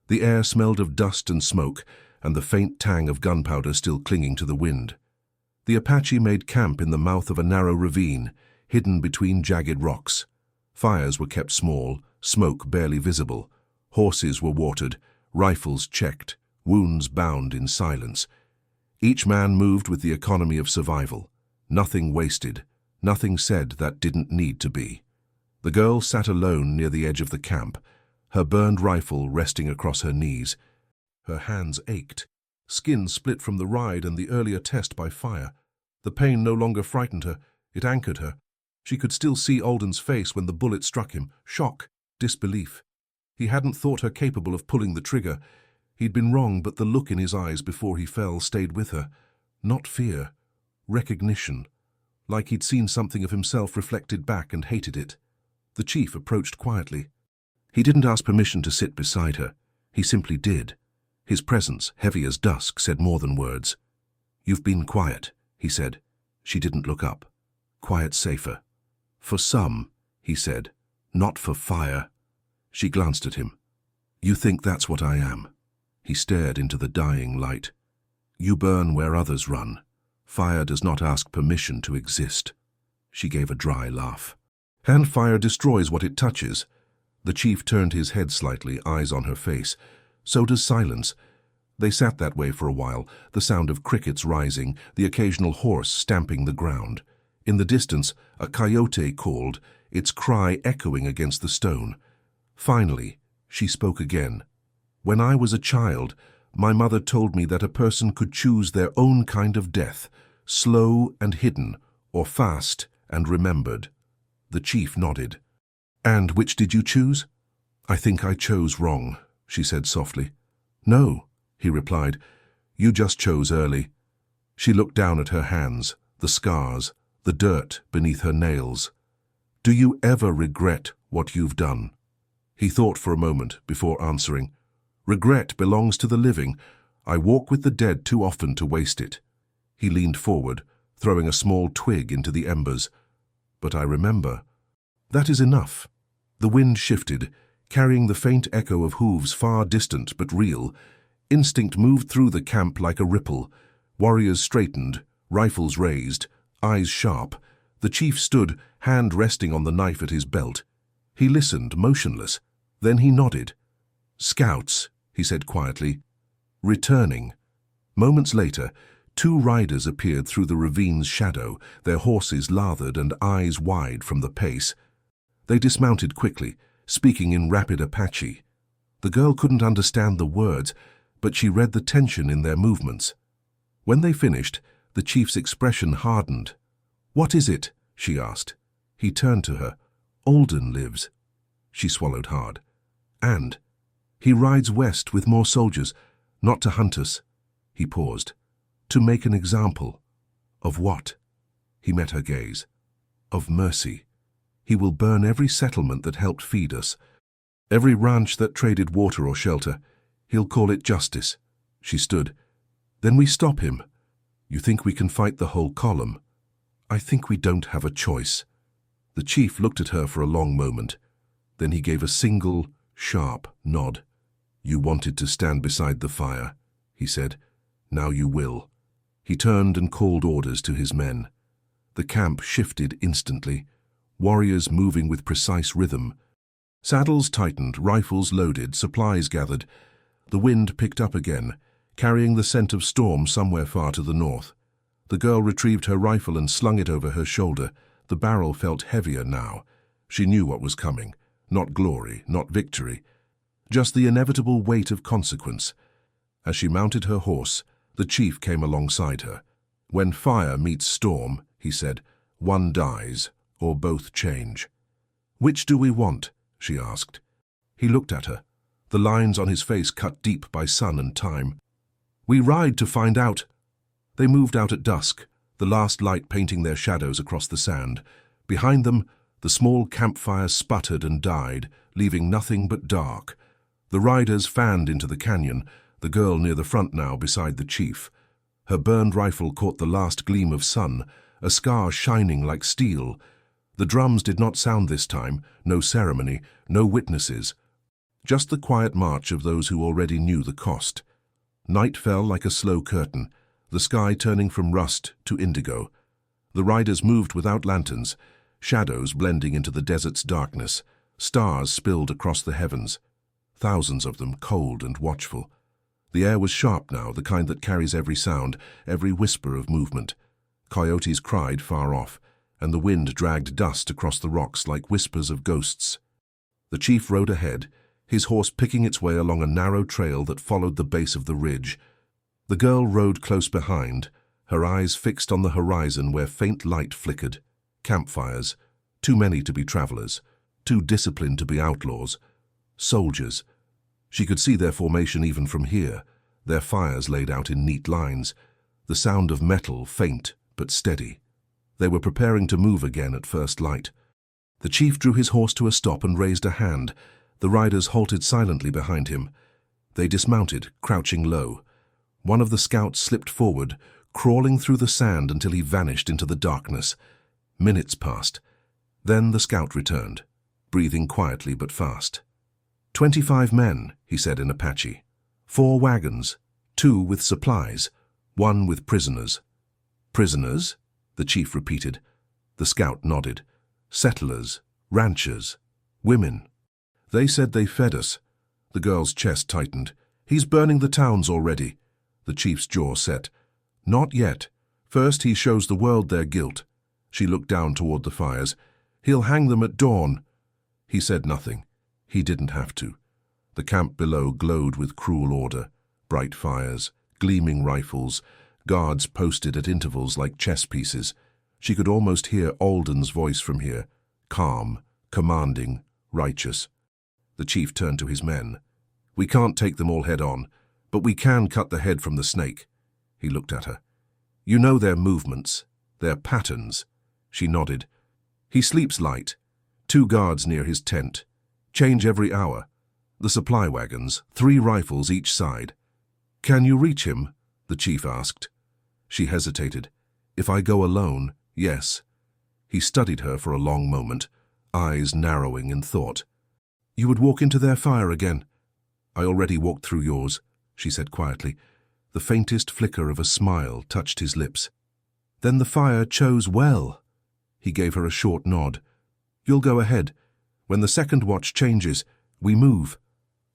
Speaker 1: The air smelled of dust and smoke, and the faint tang of gunpowder still clinging to the wind. The Apache made camp in the mouth of a narrow ravine, hidden between jagged rocks. Fires were kept small, smoke barely visible. Horses were watered, rifles checked, wounds bound in silence. Each man moved with the economy of survival. Nothing wasted, nothing said that didn't need to be. The girl sat alone near the edge of the camp, her burned rifle resting across her knees. Her hands ached. Skin split from the ride and the earlier test by fire. The pain no longer frightened her, it anchored her. She could still see Alden's face when the bullet struck him. Shock, disbelief. He hadn't thought her capable of pulling the trigger. He'd been wrong, but the look in his eyes before he fell stayed with her. Not fear, recognition. Like he'd seen something of himself reflected back and hated it. The chief approached quietly. He didn't ask permission to sit beside her. He simply did. His presence, heavy as dusk, said more than words. "You've been quiet," he said. She didn't look up. "Quiet safer." "For some," he said, "not for fire." She glanced at him. "You think that's what I am?" He stared into the dying light. "You burn where others run. Fire does not ask permission to exist." She gave a dry laugh. "And fire destroys what it touches." The chief turned his head slightly, eyes on her face. So does silence. They sat that way for a while, the sound of crickets rising, the occasional horse stamping the ground. In the distance, a coyote called, its cry echoing against the stone. Finally, she spoke again. "When I was a child, my mother told me that a person could choose their own kind of death, slow and hidden, or fast and remembered." The chief nodded. "And which did you choose?" "I think I chose wrong," she said softly. "No," he replied. "You just chose early." She looked down at her hands, the scars, the dirt beneath her nails. "Do you ever regret what you've done?" He thought for a moment before answering. "Regret belongs to the living. I walk with the dead too often to waste it." He leaned forward, throwing a small twig into the embers. "But I remember." "That is enough." The wind shifted, carrying the faint echo of hooves far distant but real. Instinct moved through the camp like a ripple. Warriors straightened, rifles raised, eyes sharp. The chief stood, hand resting on the knife at his belt. He listened, motionless. Then he nodded. "Scouts," he said quietly. "Returning." Moments later, two riders appeared through the ravine's shadow, their horses lathered and eyes wide from the pace. They dismounted quickly, speaking in rapid Apache. The girl couldn't understand the words, but she read the tension in their movements. When they finished, the chief's expression hardened. "What is it?" she asked. He turned to her. "Alden lives." She swallowed hard. "And he rides west with more soldiers, not to hunt us." He paused. "To make an example." "Of what?" He met her gaze. "Of mercy. He will burn every settlement that helped feed us, every ranch that traded water or shelter. He'll call it justice." She stood. "Then we stop him." "You think we can fight the whole column?" "I think we don't have a choice." The chief looked at her for a long moment. Then he gave a single, sharp nod. "You wanted to stand beside the fire," he said. "Now you will." He turned and called orders to his men. The camp shifted instantly, warriors moving with precise rhythm. Saddles tightened, rifles loaded, supplies gathered. The wind picked up again, carrying the scent of storm somewhere far to the north. The girl retrieved her rifle and slung it over her shoulder. The barrel felt heavier now. She knew what was coming. Not glory, not victory. Just the inevitable weight of consequence. As she mounted her horse, the chief came alongside her. "When fire meets storm," he said, "one dies, or both change." "Which do we want?" she asked. He looked at her, the lines on his face cut deep by sun and time. "We ride to find out." They moved out at dusk, the last light painting their shadows across the sand. Behind them, the small campfire sputtered and died, leaving nothing but dark. The riders fanned into the canyon, the girl near the front now beside the chief. Her burned rifle caught the last gleam of sun, a scar shining like steel. The drums did not sound this time, no ceremony, no witnesses. Just the quiet march of those who already knew the cost. Night fell like a slow curtain, the sky turning from rust to indigo. The riders moved without lanterns, shadows blending into the desert's darkness, stars spilled across the heavens, thousands of them cold and watchful. The air was sharp now, the kind that carries every sound, every whisper of movement. Coyotes cried far off, and the wind dragged dust across the rocks like whispers of ghosts. The chief rode ahead, his horse picking its way along a narrow trail that followed the base of the ridge. The girl rode close behind, her eyes fixed on the horizon where faint light flickered. Campfires, too many to be travelers, too disciplined to be outlaws. Soldiers. She could see their formation even from here, their fires laid out in neat lines, the sound of metal faint but steady. They were preparing to move again at first light. The chief drew his horse to a stop and raised a hand. The riders halted silently behind him. They dismounted, crouching low. One of the scouts slipped forward, crawling through the sand until he vanished into the darkness. Minutes passed. Then the scout returned, breathing quietly but fast. 25 men, he said in Apache. 4 wagons, 2 with supplies, 1 with prisoners. Prisoners? The chief repeated. The scout nodded. Settlers, ranchers, women. They said they fed us. The girl's chest tightened. He's burning the towns already. The chief's jaw set. Not yet. First he shows the world their guilt. She looked down toward the fires. He'll hang them at dawn. He said nothing. He didn't have to. The camp below glowed with cruel order. Bright fires, gleaming rifles, guards posted at intervals like chess pieces. She could almost hear Alden's voice from here, calm, commanding, righteous. The chief turned to his men. We can't take them all head on, but we can cut the head from the snake. He looked at her. You know their movements, their patterns. She nodded. He sleeps light. 2 guards near his tent. Change every hour. The supply wagons, 3 rifles each side. Can you reach him? The chief asked. She hesitated. If I go alone, yes. He studied her for a long moment, eyes narrowing in thought. You would walk into their fire again. I already walked through yours, she said quietly. The faintest flicker of a smile touched his lips. Then the fire chose well. He gave her a short nod. You'll go ahead. When the second watch changes, we move.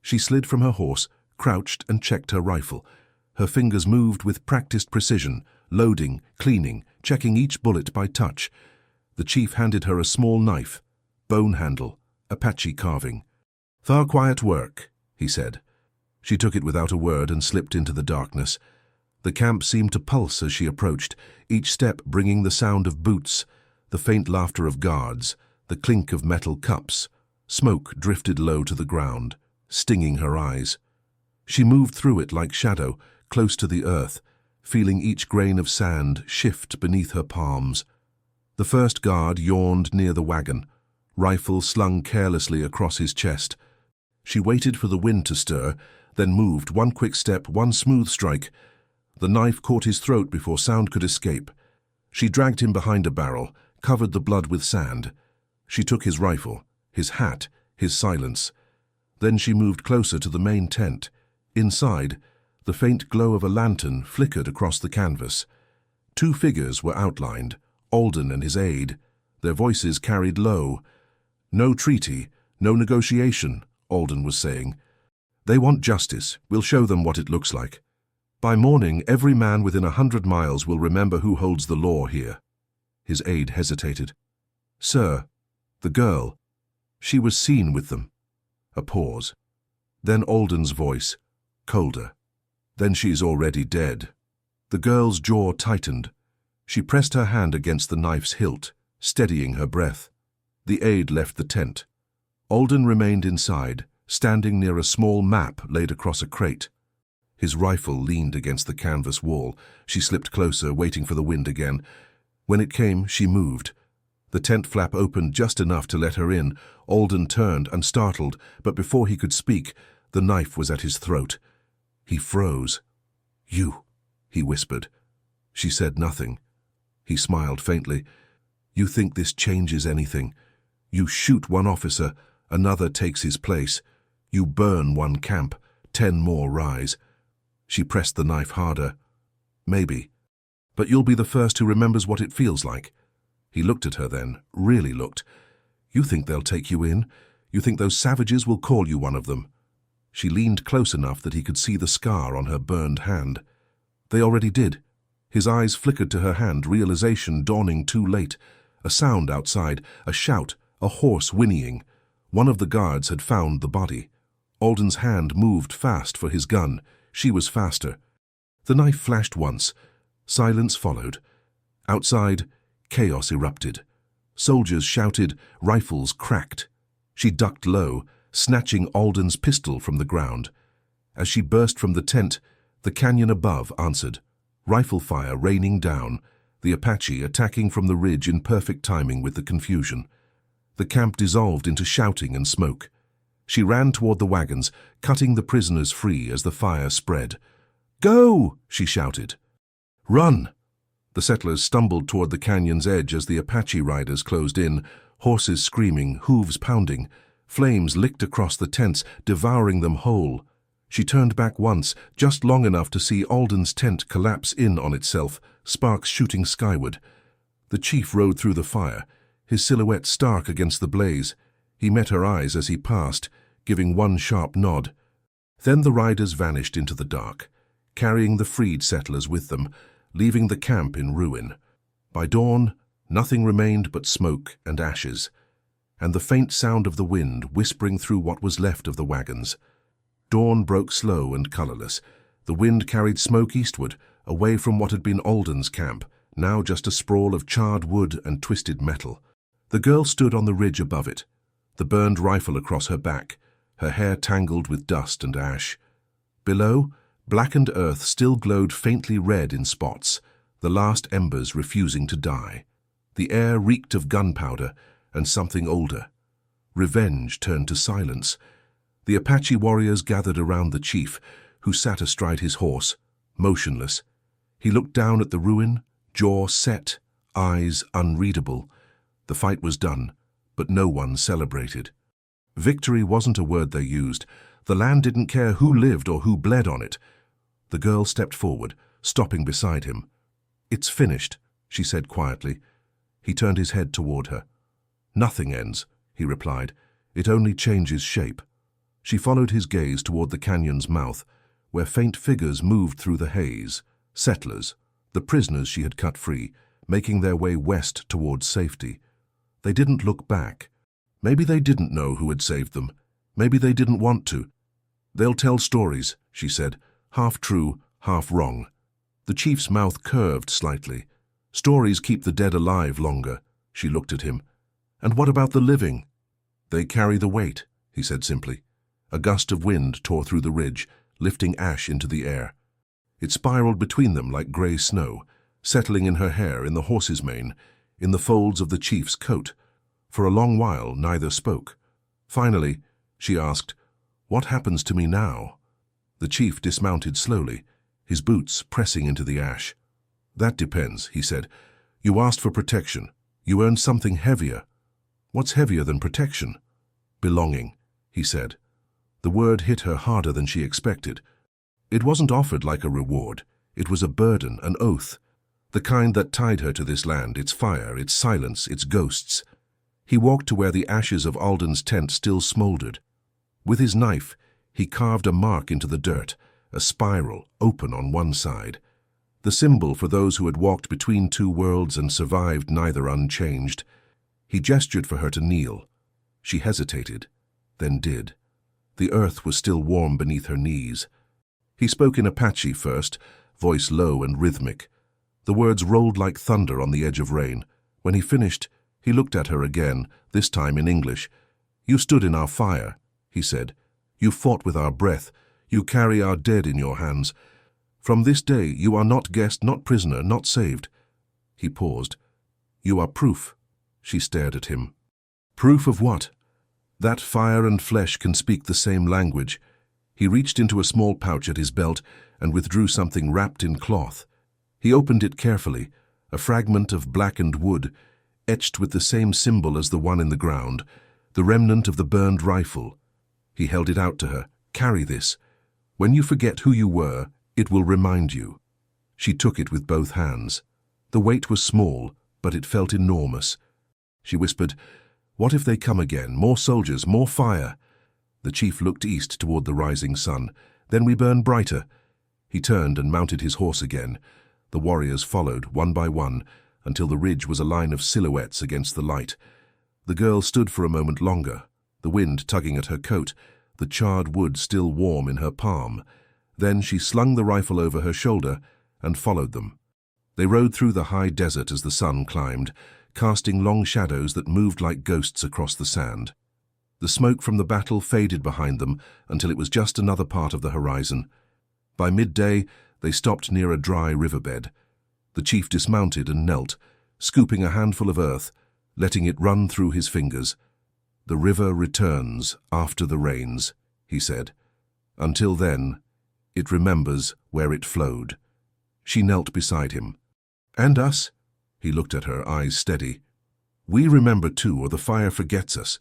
Speaker 1: She slid from her horse, crouched and checked her rifle. Her fingers moved with practiced precision, loading, cleaning, checking each bullet by touch. The chief handed her a small knife, bone handle, Apache carving. Far quiet work, he said. She took it without a word and slipped into the darkness. The camp seemed to pulse as she approached, each step bringing the sound of boots, the faint laughter of guards, the clink of metal cups. Smoke drifted low to the ground, stinging her eyes. She moved through it like shadow, close to the earth, feeling each grain of sand shift beneath her palms. The first guard yawned near the wagon, rifle slung carelessly across his chest. She waited for the wind to stir, then moved, one quick step, one smooth strike. The knife caught his throat before sound could escape. She dragged him behind a barrel, covered the blood with sand. She took his rifle, his hat, his silence. Then she moved closer to the main tent. Inside, the faint glow of a lantern flickered across the canvas. 2 figures were outlined, Alden and his aide. Their voices carried low. No treaty, no negotiation, Alden was saying. They want justice. We'll show them what it looks like. By morning, every man within 100 miles will remember who holds the law here. His aide hesitated. Sir, the girl. She was seen with them. A pause. Then Alden's voice, colder. Then she's already dead. The girl's jaw tightened. She pressed her hand against the knife's hilt, steadying her breath. The aide left the tent. Alden remained inside, standing near a small map laid across a crate. His rifle leaned against the canvas wall. She slipped closer, waiting for the wind again. When it came, she moved. The tent flap opened just enough to let her in. Alden turned and startled, but before he could speak, the knife was at his throat. He froze. "You," he whispered. She said nothing. He smiled faintly. "You think this changes anything? You shoot one officer, another takes his place. You burn one camp, 10 more rise." She pressed the knife harder. "Maybe. But you'll be the first who remembers what it feels like." He looked at her then, really looked. "You think they'll take you in? You think those savages will call you one of them?" She leaned close enough that he could see the scar on her burned hand. They already did. His eyes flickered to her hand, realization dawning too late. A sound outside, a shout, a horse whinnying. One of the guards had found the body. Alden's hand moved fast for his gun. She was faster. The knife flashed once. Silence followed. Outside, chaos erupted. Soldiers shouted, rifles cracked. She ducked low, snatching Alden's pistol from the ground. As she burst from the tent, the canyon above answered. Rifle fire raining down, the Apache attacking from the ridge in perfect timing with the confusion. The camp dissolved into shouting and smoke. She ran toward the wagons, cutting the prisoners free as the fire spread. "Go!" she shouted. "Run!" The settlers stumbled toward the canyon's edge as the Apache riders closed in, horses screaming, hooves pounding. Flames licked across the tents, devouring them whole. She turned back once, just long enough to see Alden's tent collapse in on itself, sparks shooting skyward. The chief rode through the fire, his silhouette stark against the blaze. He met her eyes as he passed, giving one sharp nod. Then the riders vanished into the dark, carrying the freed settlers with them, leaving the camp in ruin. By dawn, nothing remained but smoke and ashes, and the faint sound of the wind whispering through what was left of the wagons. Dawn broke slow and colorless. The wind carried smoke eastward, away from what had been Alden's camp, now just a sprawl of charred wood and twisted metal. The girl stood on the ridge above it, the burned rifle across her back, her hair tangled with dust and ash. Below, blackened earth still glowed faintly red in spots, the last embers refusing to die. The air reeked of gunpowder and something older. Revenge turned to silence. The Apache warriors gathered around the chief, who sat astride his horse, motionless. He looked down at the ruin, jaw set, eyes unreadable. The fight was done, but no one celebrated. Victory wasn't a word they used. The land didn't care who lived or who bled on it. The girl stepped forward, stopping beside him. "It's finished," she said quietly. He turned his head toward her. "Nothing ends," he replied. "It only changes shape." She followed his gaze toward the canyon's mouth, where faint figures moved through the haze. Settlers, the prisoners she had cut free, making their way west towards safety. They didn't look back. Maybe they didn't know who had saved them. Maybe they didn't want to. "They'll tell stories," she said, half true, half wrong. The chief's mouth curved slightly. "Stories keep the dead alive longer." She looked at him. "And what about the living?" "They carry the weight," he said simply. A gust of wind tore through the ridge, lifting ash into the air. It spiraled between them like gray snow, settling in her hair, in the horse's mane, in the folds of the chief's coat. For a long while, neither spoke. Finally, she asked, "What happens to me now?" The chief dismounted slowly, his boots pressing into the ash. "That depends," he said. "You asked for protection. You earned something heavier." "What's heavier than protection?" "Belonging," he said. The word hit her harder than she expected. It wasn't offered like a reward. It was a burden, an oath. The kind that tied her to this land, its fire, its silence, its ghosts. He walked to where the ashes of Alden's tent still smoldered. With his knife, he carved a mark into the dirt, a spiral, open on one side. The symbol for those who had walked between two worlds and survived neither unchanged. He gestured for her to kneel. She hesitated, then did. The earth was still warm beneath her knees. He spoke in Apache first, voice low and rhythmic. The words rolled like thunder on the edge of rain. When he finished, He looked at her again, this time in English. "You stood in our fire," he said. "You fought with our breath. You carry our dead in your hands. From this day you are not guest, not prisoner, not saved." He paused. "You are proof." She stared at him. "Proof of what?" "That fire and flesh can speak the same language." He reached into a small pouch at his belt and withdrew something wrapped in cloth. He opened it carefully, a fragment of blackened wood, etched with the same symbol as the one in the ground, the remnant of the burned rifle. He held it out to her. "Carry this. When you forget who you were, it will remind you." She took it with both hands. The weight was small, but it felt enormous. She whispered, "What if they come again? More soldiers, more fire." The chief looked east toward the rising sun. "Then we burn brighter." He turned and mounted his horse again. The warriors followed, one by one, until the ridge was a line of silhouettes against the light. The girl stood for a moment longer, the wind tugging at her coat, the charred wood still warm in her palm. Then she slung the rifle over her shoulder and followed them. They rode through the high desert as the sun climbed, casting long shadows that moved like ghosts across the sand. The smoke from the battle faded behind them until it was just another part of the horizon. By midday, they stopped near a dry riverbed. The chief dismounted and knelt, scooping a handful of earth, letting it run through his fingers. "The river returns after the rains," he said. "Until then, it remembers where it flowed." She knelt beside him. "And us?" He looked at her, eyes steady. "We remember too, or the fire forgets us."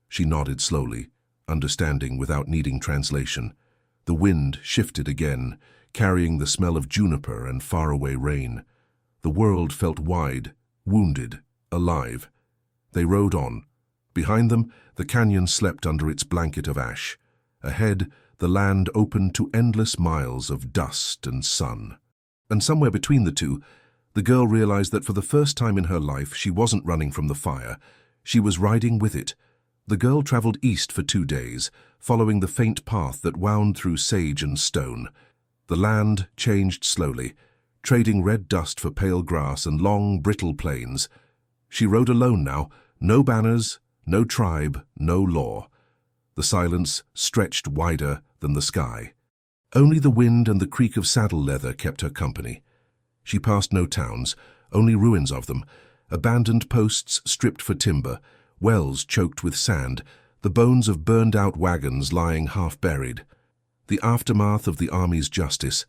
Speaker 1: She nodded slowly, understanding without needing translation. The wind shifted again, carrying the smell of juniper and faraway rain. The world felt wide, wounded, alive. They rode on. Behind them, the canyon slept under its blanket of ash. Ahead, the land opened to endless miles of dust and sun. And somewhere between the two, the girl realized that for the first time in her life, she wasn't running from the fire. She was riding with it. The girl traveled east for 2 days, following the faint path that wound through sage and stone. The land changed slowly, trading red dust for pale grass and long, brittle plains. She rode alone now, no banners, no tribe, no law. The silence stretched wider than the sky. Only the wind and the creak of saddle leather kept her company. She passed no towns, only ruins of them, abandoned posts stripped for timber, wells choked with sand, the bones of burned-out wagons lying half-buried. The aftermath of the army's justice.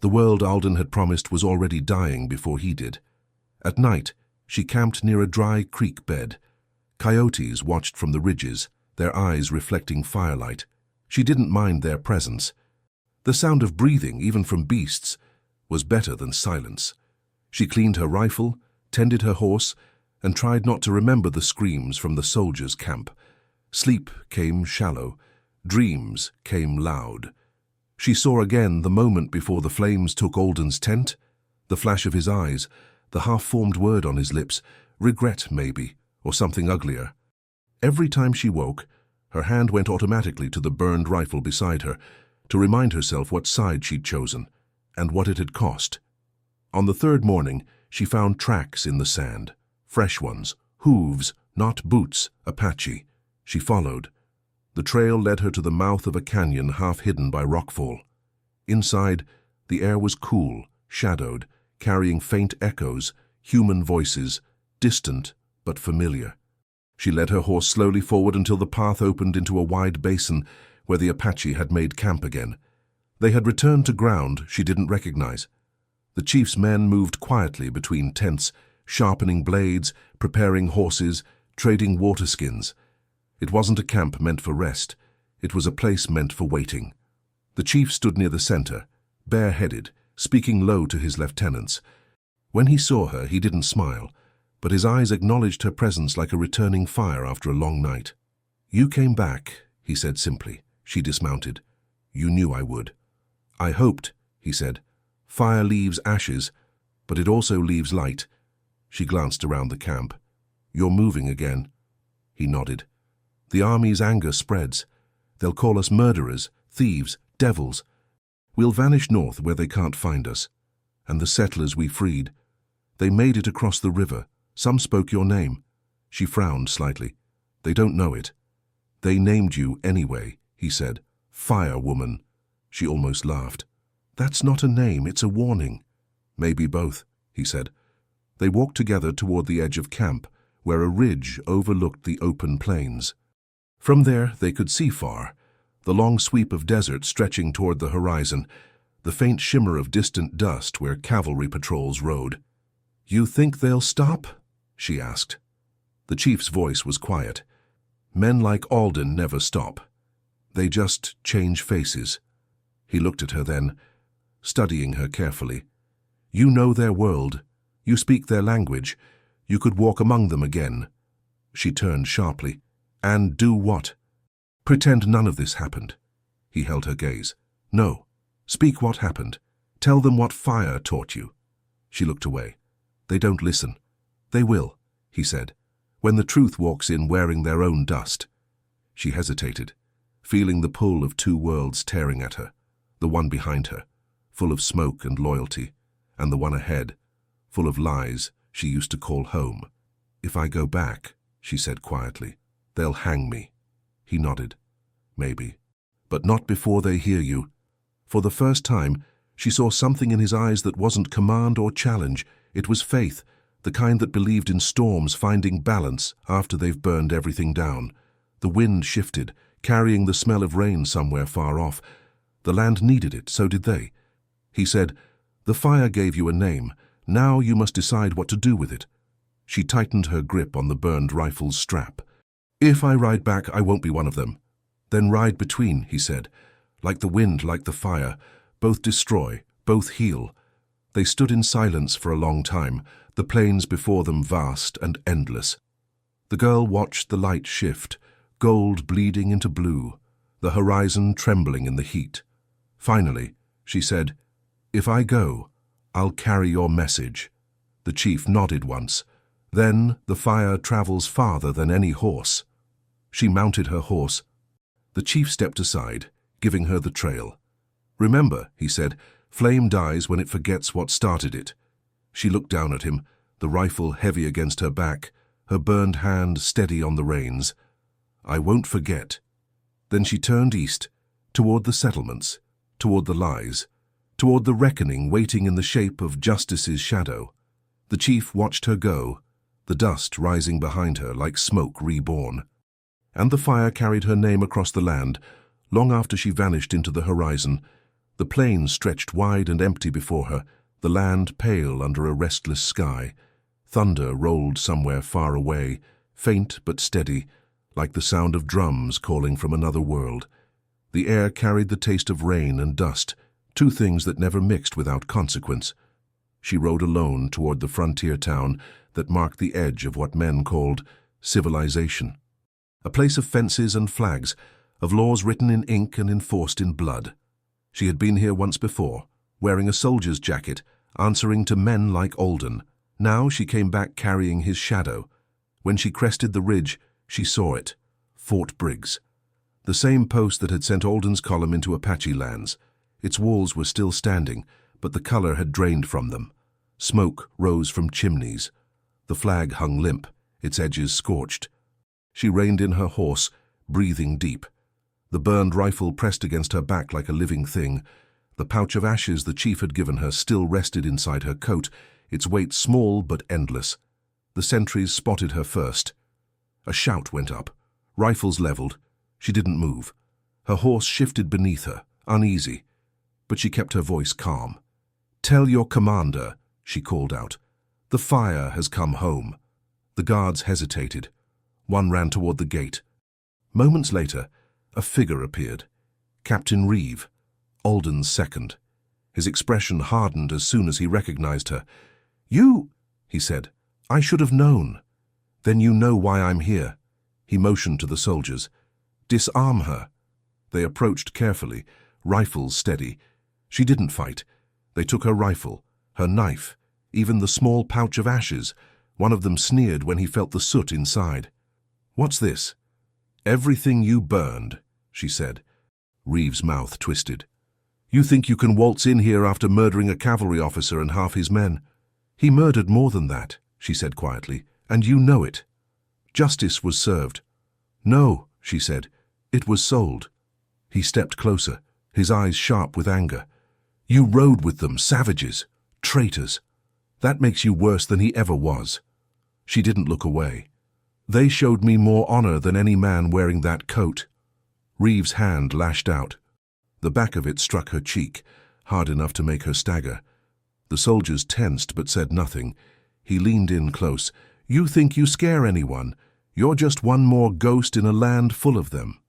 Speaker 1: The world Alden had promised was already dying before he did. At night, she camped near a dry creek bed. Coyotes watched from the ridges, their eyes reflecting firelight. She didn't mind their presence. The sound of breathing, even from beasts, was better than silence. She cleaned her rifle, tended her horse, and tried not to remember the screams from the soldiers' camp. Sleep came shallow. Dreams came loud. She saw again the moment before the flames took Alden's tent, the flash of his eyes, the half-formed word on his lips, regret maybe, or something uglier. Every time she woke, her hand went automatically to the burned rifle beside her, to remind herself what side she'd chosen, and what it had cost. On the third morning, she found tracks in the sand, fresh ones, hooves, not boots, Apache. She followed. The trail led her to the mouth of a canyon half hidden by rockfall. Inside, the air was cool, shadowed, carrying faint echoes, human voices, distant but familiar. She led her horse slowly forward until the path opened into a wide basin where the Apache had made camp again. They had returned to ground she didn't recognize. The chief's men moved quietly between tents, sharpening blades, preparing horses, trading water skins. It wasn't a camp meant for rest. It was a place meant for waiting. The chief stood near the center, bareheaded, speaking low to his lieutenants. When he saw her, he didn't smile, but his eyes acknowledged her presence like a returning fire after a long night. "You came back," he said simply. She dismounted. "You knew I would." "I hoped," he said. "Fire leaves ashes, but it also leaves light." She glanced around the camp. "You're moving again." He nodded. "The army's anger spreads. They'll call us murderers, thieves, devils. We'll vanish north where they can't find us. And the settlers we freed, they made it across the river. Some spoke your name. She frowned slightly. They don't know it. They named you anyway, he said. Fire woman. She almost laughed. That's not a name, it's a warning. Maybe both, he said. They walked together toward the edge of camp, where a ridge overlooked the open plains. From there they could see far, the long sweep of desert stretching toward the horizon, the faint shimmer of distant dust where cavalry patrols rode. You think they'll stop? She asked. The chief's voice was quiet. Men like Alden never stop. They just change faces. He looked at her then, studying her carefully. You know their world. You speak their language. You could walk among them again. She turned sharply. And do what? Pretend none of this happened. He held her gaze. No. Speak what happened. Tell them what fire taught you. She looked away. They don't listen. They will, he said, when the truth walks in wearing their own dust. She hesitated, feeling the pull of two worlds tearing at her, the one behind her, full of smoke and loyalty, and the one ahead, full of lies she used to call home. If I go back, she said quietly, they'll hang me. He nodded. Maybe. But not before they hear you. For the first time, she saw something in his eyes that wasn't command or challenge. It was faith, the kind that believed in storms finding balance after they've burned everything down. The wind shifted, carrying the smell of rain somewhere far off. The land needed it, so did they. He said, the fire gave you a name. Now you must decide what to do with it. She tightened her grip on the burned rifle's strap. If I ride back, I won't be one of them. Then ride between, he said. Like the wind, like the fire. Both destroy, both heal. They stood in silence for a long time, the plains before them vast and endless. The girl watched the light shift, gold bleeding into blue, the horizon trembling in the heat. Finally, she said, if I go, I'll carry your message. The chief nodded once. Then the fire travels farther than any horse. She mounted her horse. The chief stepped aside, giving her the trail. Remember, he said, flame dies when it forgets what started it. She looked down at him, the rifle heavy against her back, her burned hand steady on the reins. I won't forget. Then she turned east, toward the settlements, toward the lies, toward the reckoning waiting in the shape of justice's shadow. The chief watched her go, the dust rising behind her like smoke reborn. And the fire carried her name across the land, long after she vanished into the horizon. The plains stretched wide and empty before her, the land pale under a restless sky. Thunder rolled somewhere far away, faint but steady, like the sound of drums calling from another world. The air carried the taste of rain and dust, two things that never mixed without consequence. She rode alone toward the frontier town that marked the edge of what men called civilization. A place of fences and flags, of laws written in ink and enforced in blood. She had been here once before, wearing a soldier's jacket, answering to men like Alden. Now she came back carrying his shadow. When she crested the ridge, she saw it. Fort Briggs. The same post that had sent Alden's column into Apache lands. Its walls were still standing, but the color had drained from them. Smoke rose from chimneys. The flag hung limp, its edges scorched. She reined in her horse, breathing deep. The burned rifle pressed against her back like a living thing. The pouch of ashes the chief had given her still rested inside her coat, its weight small but endless. The sentries spotted her first. A shout went up. Rifles leveled. She didn't move. Her horse shifted beneath her, uneasy. But she kept her voice calm. "Tell your commander," she called out. "The fire has come home." The guards hesitated. One ran toward the gate. Moments later, a figure appeared. Captain Reeve, Alden's second. His expression hardened as soon as he recognized her. "You," he said. "I should have known." "Then you know why I'm here." He motioned to the soldiers. "Disarm her." They approached carefully, rifles steady. She didn't fight. They took her rifle, her knife, even the small pouch of ashes. One of them sneered when he felt the soot inside. "What's this?" "Everything you burned," she said. Reeve's mouth twisted. "You think you can waltz in here after murdering a cavalry officer and half his men?" "He murdered more than that," she said quietly, "and you know it." Justice was served. "No," she said. "It was sold." He stepped closer, his eyes sharp with anger. "You rode with them, savages, traitors. That makes you worse than he ever was." She didn't look away. "They showed me more honor than any man wearing that coat." Reeves' hand lashed out. The back of it struck her cheek, hard enough to make her stagger. The soldiers tensed but said nothing. He leaned in close. "You think you scare anyone? You're just one more ghost in a land full of them."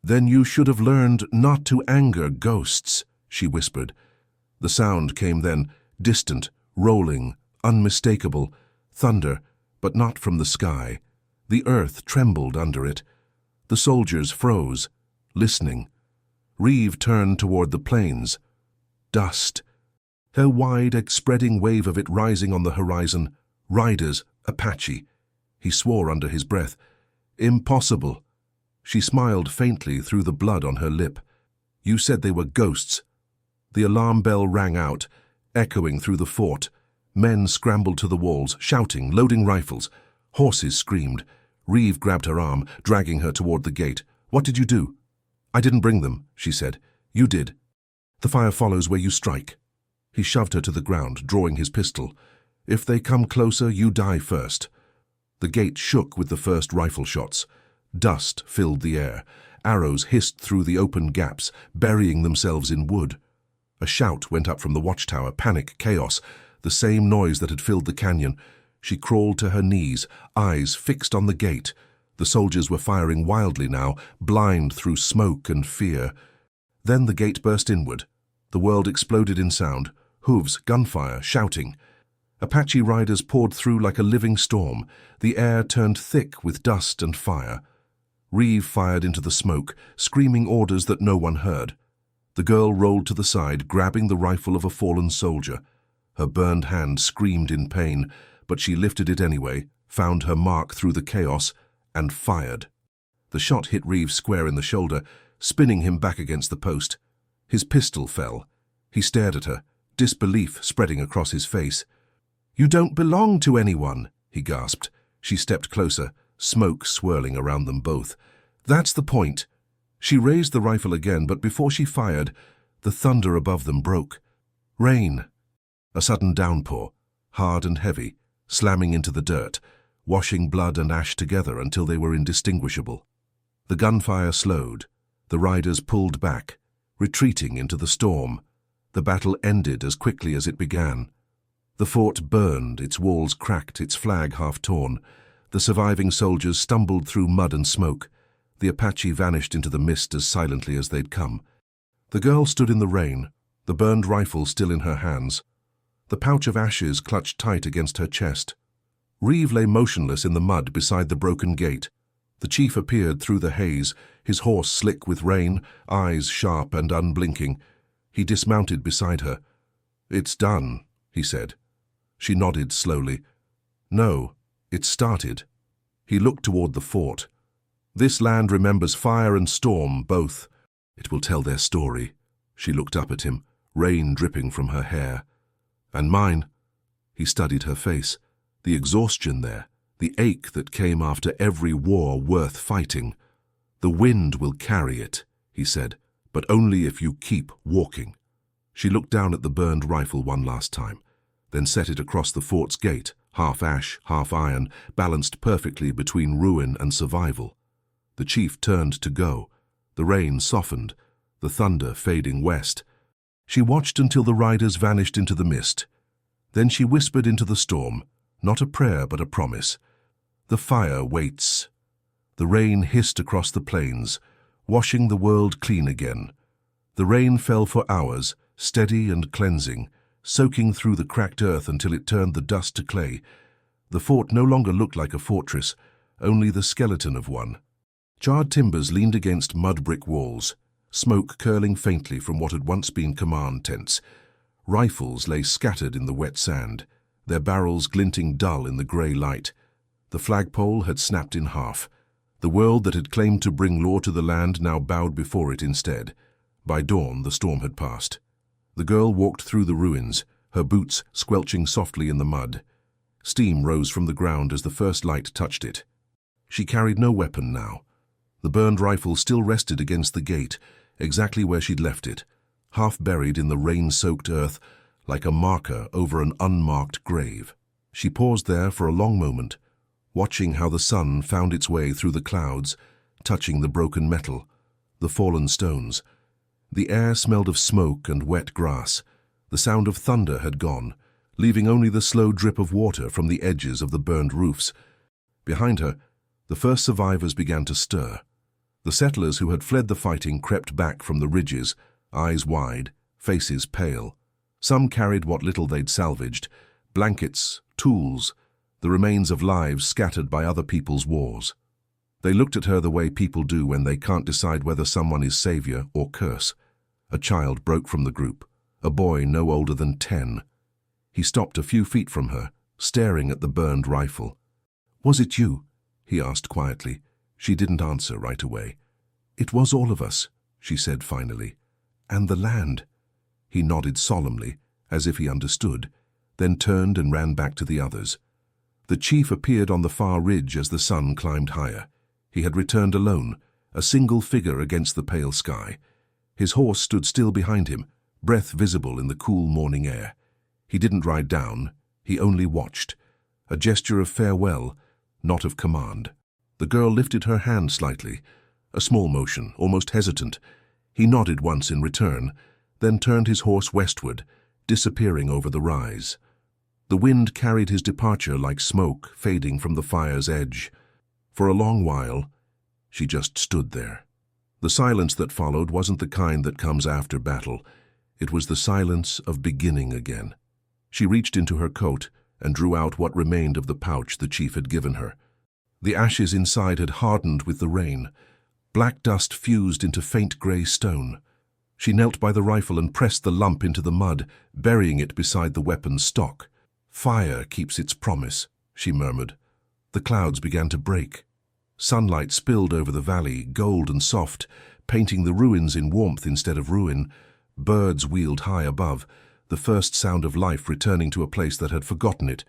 Speaker 1: "Then you should have learned not to anger ghosts," she whispered. The sound came then, distant, rolling, unmistakable, thunder, but not from the sky. The earth trembled under it. The soldiers froze, listening. Reeve turned toward the plains. Dust. A wide, spreading wave of it rising on the horizon. Riders, Apache. He swore under his breath. "Impossible." She smiled faintly through the blood on her lip. "You said they were ghosts." The alarm bell rang out, echoing through the fort. Men scrambled to the walls, shouting, loading rifles. Horses screamed. Reeve grabbed her arm, dragging her toward the gate. "What did you do?" "I didn't bring them," she said. "You did. The fire follows where you strike." He shoved her to the ground, drawing his pistol. "If they come closer, you die first." The gate shook with the first rifle shots. Dust filled the air. Arrows hissed through the open gaps, burying themselves in wood. A shout went up from the watchtower, panic, chaos, the same noise that had filled the canyon. She crawled to her knees, eyes fixed on the gate. The soldiers were firing wildly now, blind through smoke and fear. Then the gate burst inward. The world exploded in sound, hooves, gunfire, shouting. Apache riders poured through like a living storm. The air turned thick with dust and fire. Reeve fired into the smoke, screaming orders that no one heard. The girl rolled to the side, grabbing the rifle of a fallen soldier. Her burned hand screamed in pain, but she lifted it anyway, found her mark through the chaos, and fired. The shot hit Reeve square in the shoulder, spinning him back against the post. His pistol fell. He stared at her, disbelief spreading across his face. "You don't belong to anyone," he gasped. She stepped closer, smoke swirling around them both. "That's the point." She raised the rifle again, but before she fired, the thunder above them broke. Rain. A sudden downpour, hard and heavy, slamming into the dirt, washing blood and ash together until they were indistinguishable. The gunfire slowed. The riders pulled back, retreating into the storm. The battle ended as quickly as it began. The fort burned, its walls cracked, its flag half torn. The surviving soldiers stumbled through mud and smoke. The Apache vanished into the mist as silently as they'd come. The girl stood in the rain, the burned rifle still in her hands. The pouch of ashes clutched tight against her chest. Reeve lay motionless in the mud beside the broken gate. The chief appeared through the haze, his horse slick with rain, eyes sharp and unblinking. He dismounted beside her. "It's done," he said. She nodded slowly. "No, it started." He looked toward the fort. "This land remembers fire and storm, both. It will tell their story." She looked up at him, rain dripping from her hair. "And mine." He studied her face. The exhaustion there, the ache that came after every war worth fighting. "The wind will carry it," he said, "but only if you keep walking." She looked down at the burned rifle one last time, then set it across the fort's gate, half ash, half iron, balanced perfectly between ruin and survival. The chief turned to go. The rain softened, the thunder fading west. She watched until the riders vanished into the mist. Then she whispered into the storm, not a prayer but a promise. "The fire waits." The rain hissed across the plains, washing the world clean again. The rain fell for hours, steady and cleansing, soaking through the cracked earth until it turned the dust to clay. The fort no longer looked like a fortress, only the skeleton of one. Charred timbers leaned against mud-brick walls, smoke curling faintly from what had once been command tents. Rifles lay scattered in the wet sand, their barrels glinting dull in the grey light. The flagpole had snapped in half. The world that had claimed to bring law to the land now bowed before it instead. By dawn, the storm had passed. The girl walked through the ruins, her boots squelching softly in the mud. Steam rose from the ground as the first light touched it. She carried no weapon now. The burned rifle still rested against the gate, exactly where she'd left it, half buried in the rain-soaked earth, like a marker over an unmarked grave. She paused there for a long moment, watching how the sun found its way through the clouds, touching the broken metal, the fallen stones. The air smelled of smoke and wet grass. The sound of thunder had gone, leaving only the slow drip of water from the edges of the burned roofs. Behind her, the first survivors began to stir. The settlers who had fled the fighting crept back from the ridges, eyes wide, faces pale. Some carried what little they'd salvaged, blankets, tools, the remains of lives scattered by other people's wars. They looked at her the way people do when they can't decide whether someone is savior or curse. A child broke from the group, a boy no older than 10. He stopped a few feet from her, staring at the burned rifle. "Was it you?" he asked quietly. She didn't answer right away. "It was all of us," she said finally. "And the land." He nodded solemnly, as if he understood, then turned and ran back to the others. The chief appeared on the far ridge as the sun climbed higher. He had returned alone, a single figure against the pale sky. His horse stood still behind him, breath visible in the cool morning air. He didn't ride down, he only watched, a gesture of farewell, not of command. The girl lifted her hand slightly, a small motion, almost hesitant. He nodded once in return, then turned his horse westward, disappearing over the rise. The wind carried his departure like smoke fading from the fire's edge. For a long while, she just stood there. The silence that followed wasn't the kind that comes after battle. It was the silence of beginning again. She reached into her coat and drew out what remained of the pouch the chief had given her. The ashes inside had hardened with the rain. Black dust fused into faint grey stone. She knelt by the rifle and pressed the lump into the mud, burying it beside the weapon's stock. "Fire keeps its promise," she murmured. The clouds began to break. Sunlight spilled over the valley, gold and soft, painting the ruins in warmth instead of ruin. Birds wheeled high above, the first sound of life returning to a place that had forgotten it.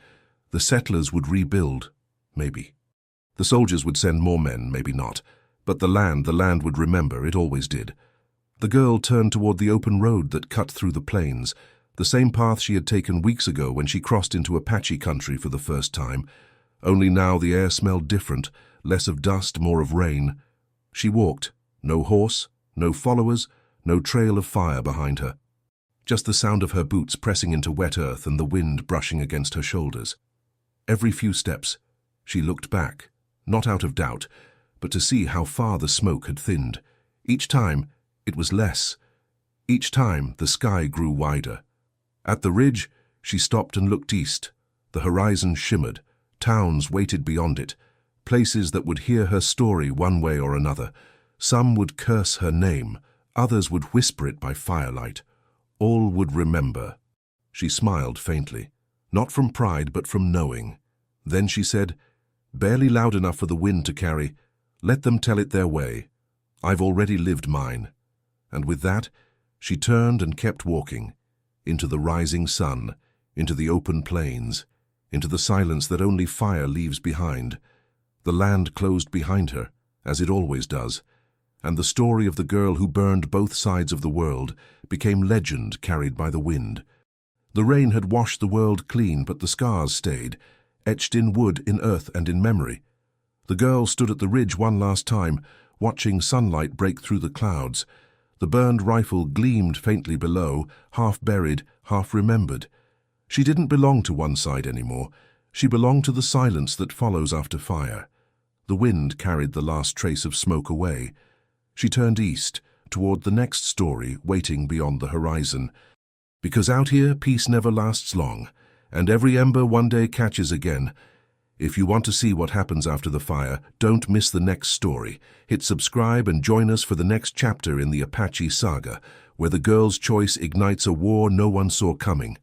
Speaker 1: The settlers would rebuild, maybe. The soldiers would send more men, maybe not. But the land would remember, it always did. The girl turned toward the open road that cut through the plains, the same path she had taken weeks ago when she crossed into Apache country for the first time. Only now the air smelled different, less of dust, more of rain. She walked, no horse, no followers, no trail of fire behind her. Just the sound of her boots pressing into wet earth and the wind brushing against her shoulders. Every few steps, she looked back, not out of doubt, but to see how far the smoke had thinned. Each time, it was less. Each time, the sky grew wider. At the ridge, she stopped and looked east. The horizon shimmered. Towns waited beyond it. Places that would hear her story one way or another. Some would curse her name. Others would whisper it by firelight. All would remember. She smiled faintly, not from pride but from knowing. Then she said, barely loud enough for the wind to carry, "Let them tell it their way. I've already lived mine." And with that, she turned and kept walking, into the rising sun, into the open plains, into the silence that only fire leaves behind. The land closed behind her, as it always does, and the story of the girl who burned both sides of the world became legend carried by the wind. The rain had washed the world clean, but the scars stayed, etched in wood, in earth, and in memory. The girl stood at the ridge one last time, watching sunlight break through the clouds. The burned rifle gleamed faintly below, half buried, half remembered. She didn't belong to one side anymore. She belonged to the silence that follows after fire. The wind carried the last trace of smoke away. She turned east, toward the next story waiting beyond the horizon. Because out here, peace never lasts long, and every ember one day catches again. If you want to see what happens after the fire, don't miss the next story. Hit subscribe and join us for the next chapter in the Apache saga, where the girl's choice ignites a war no one saw coming.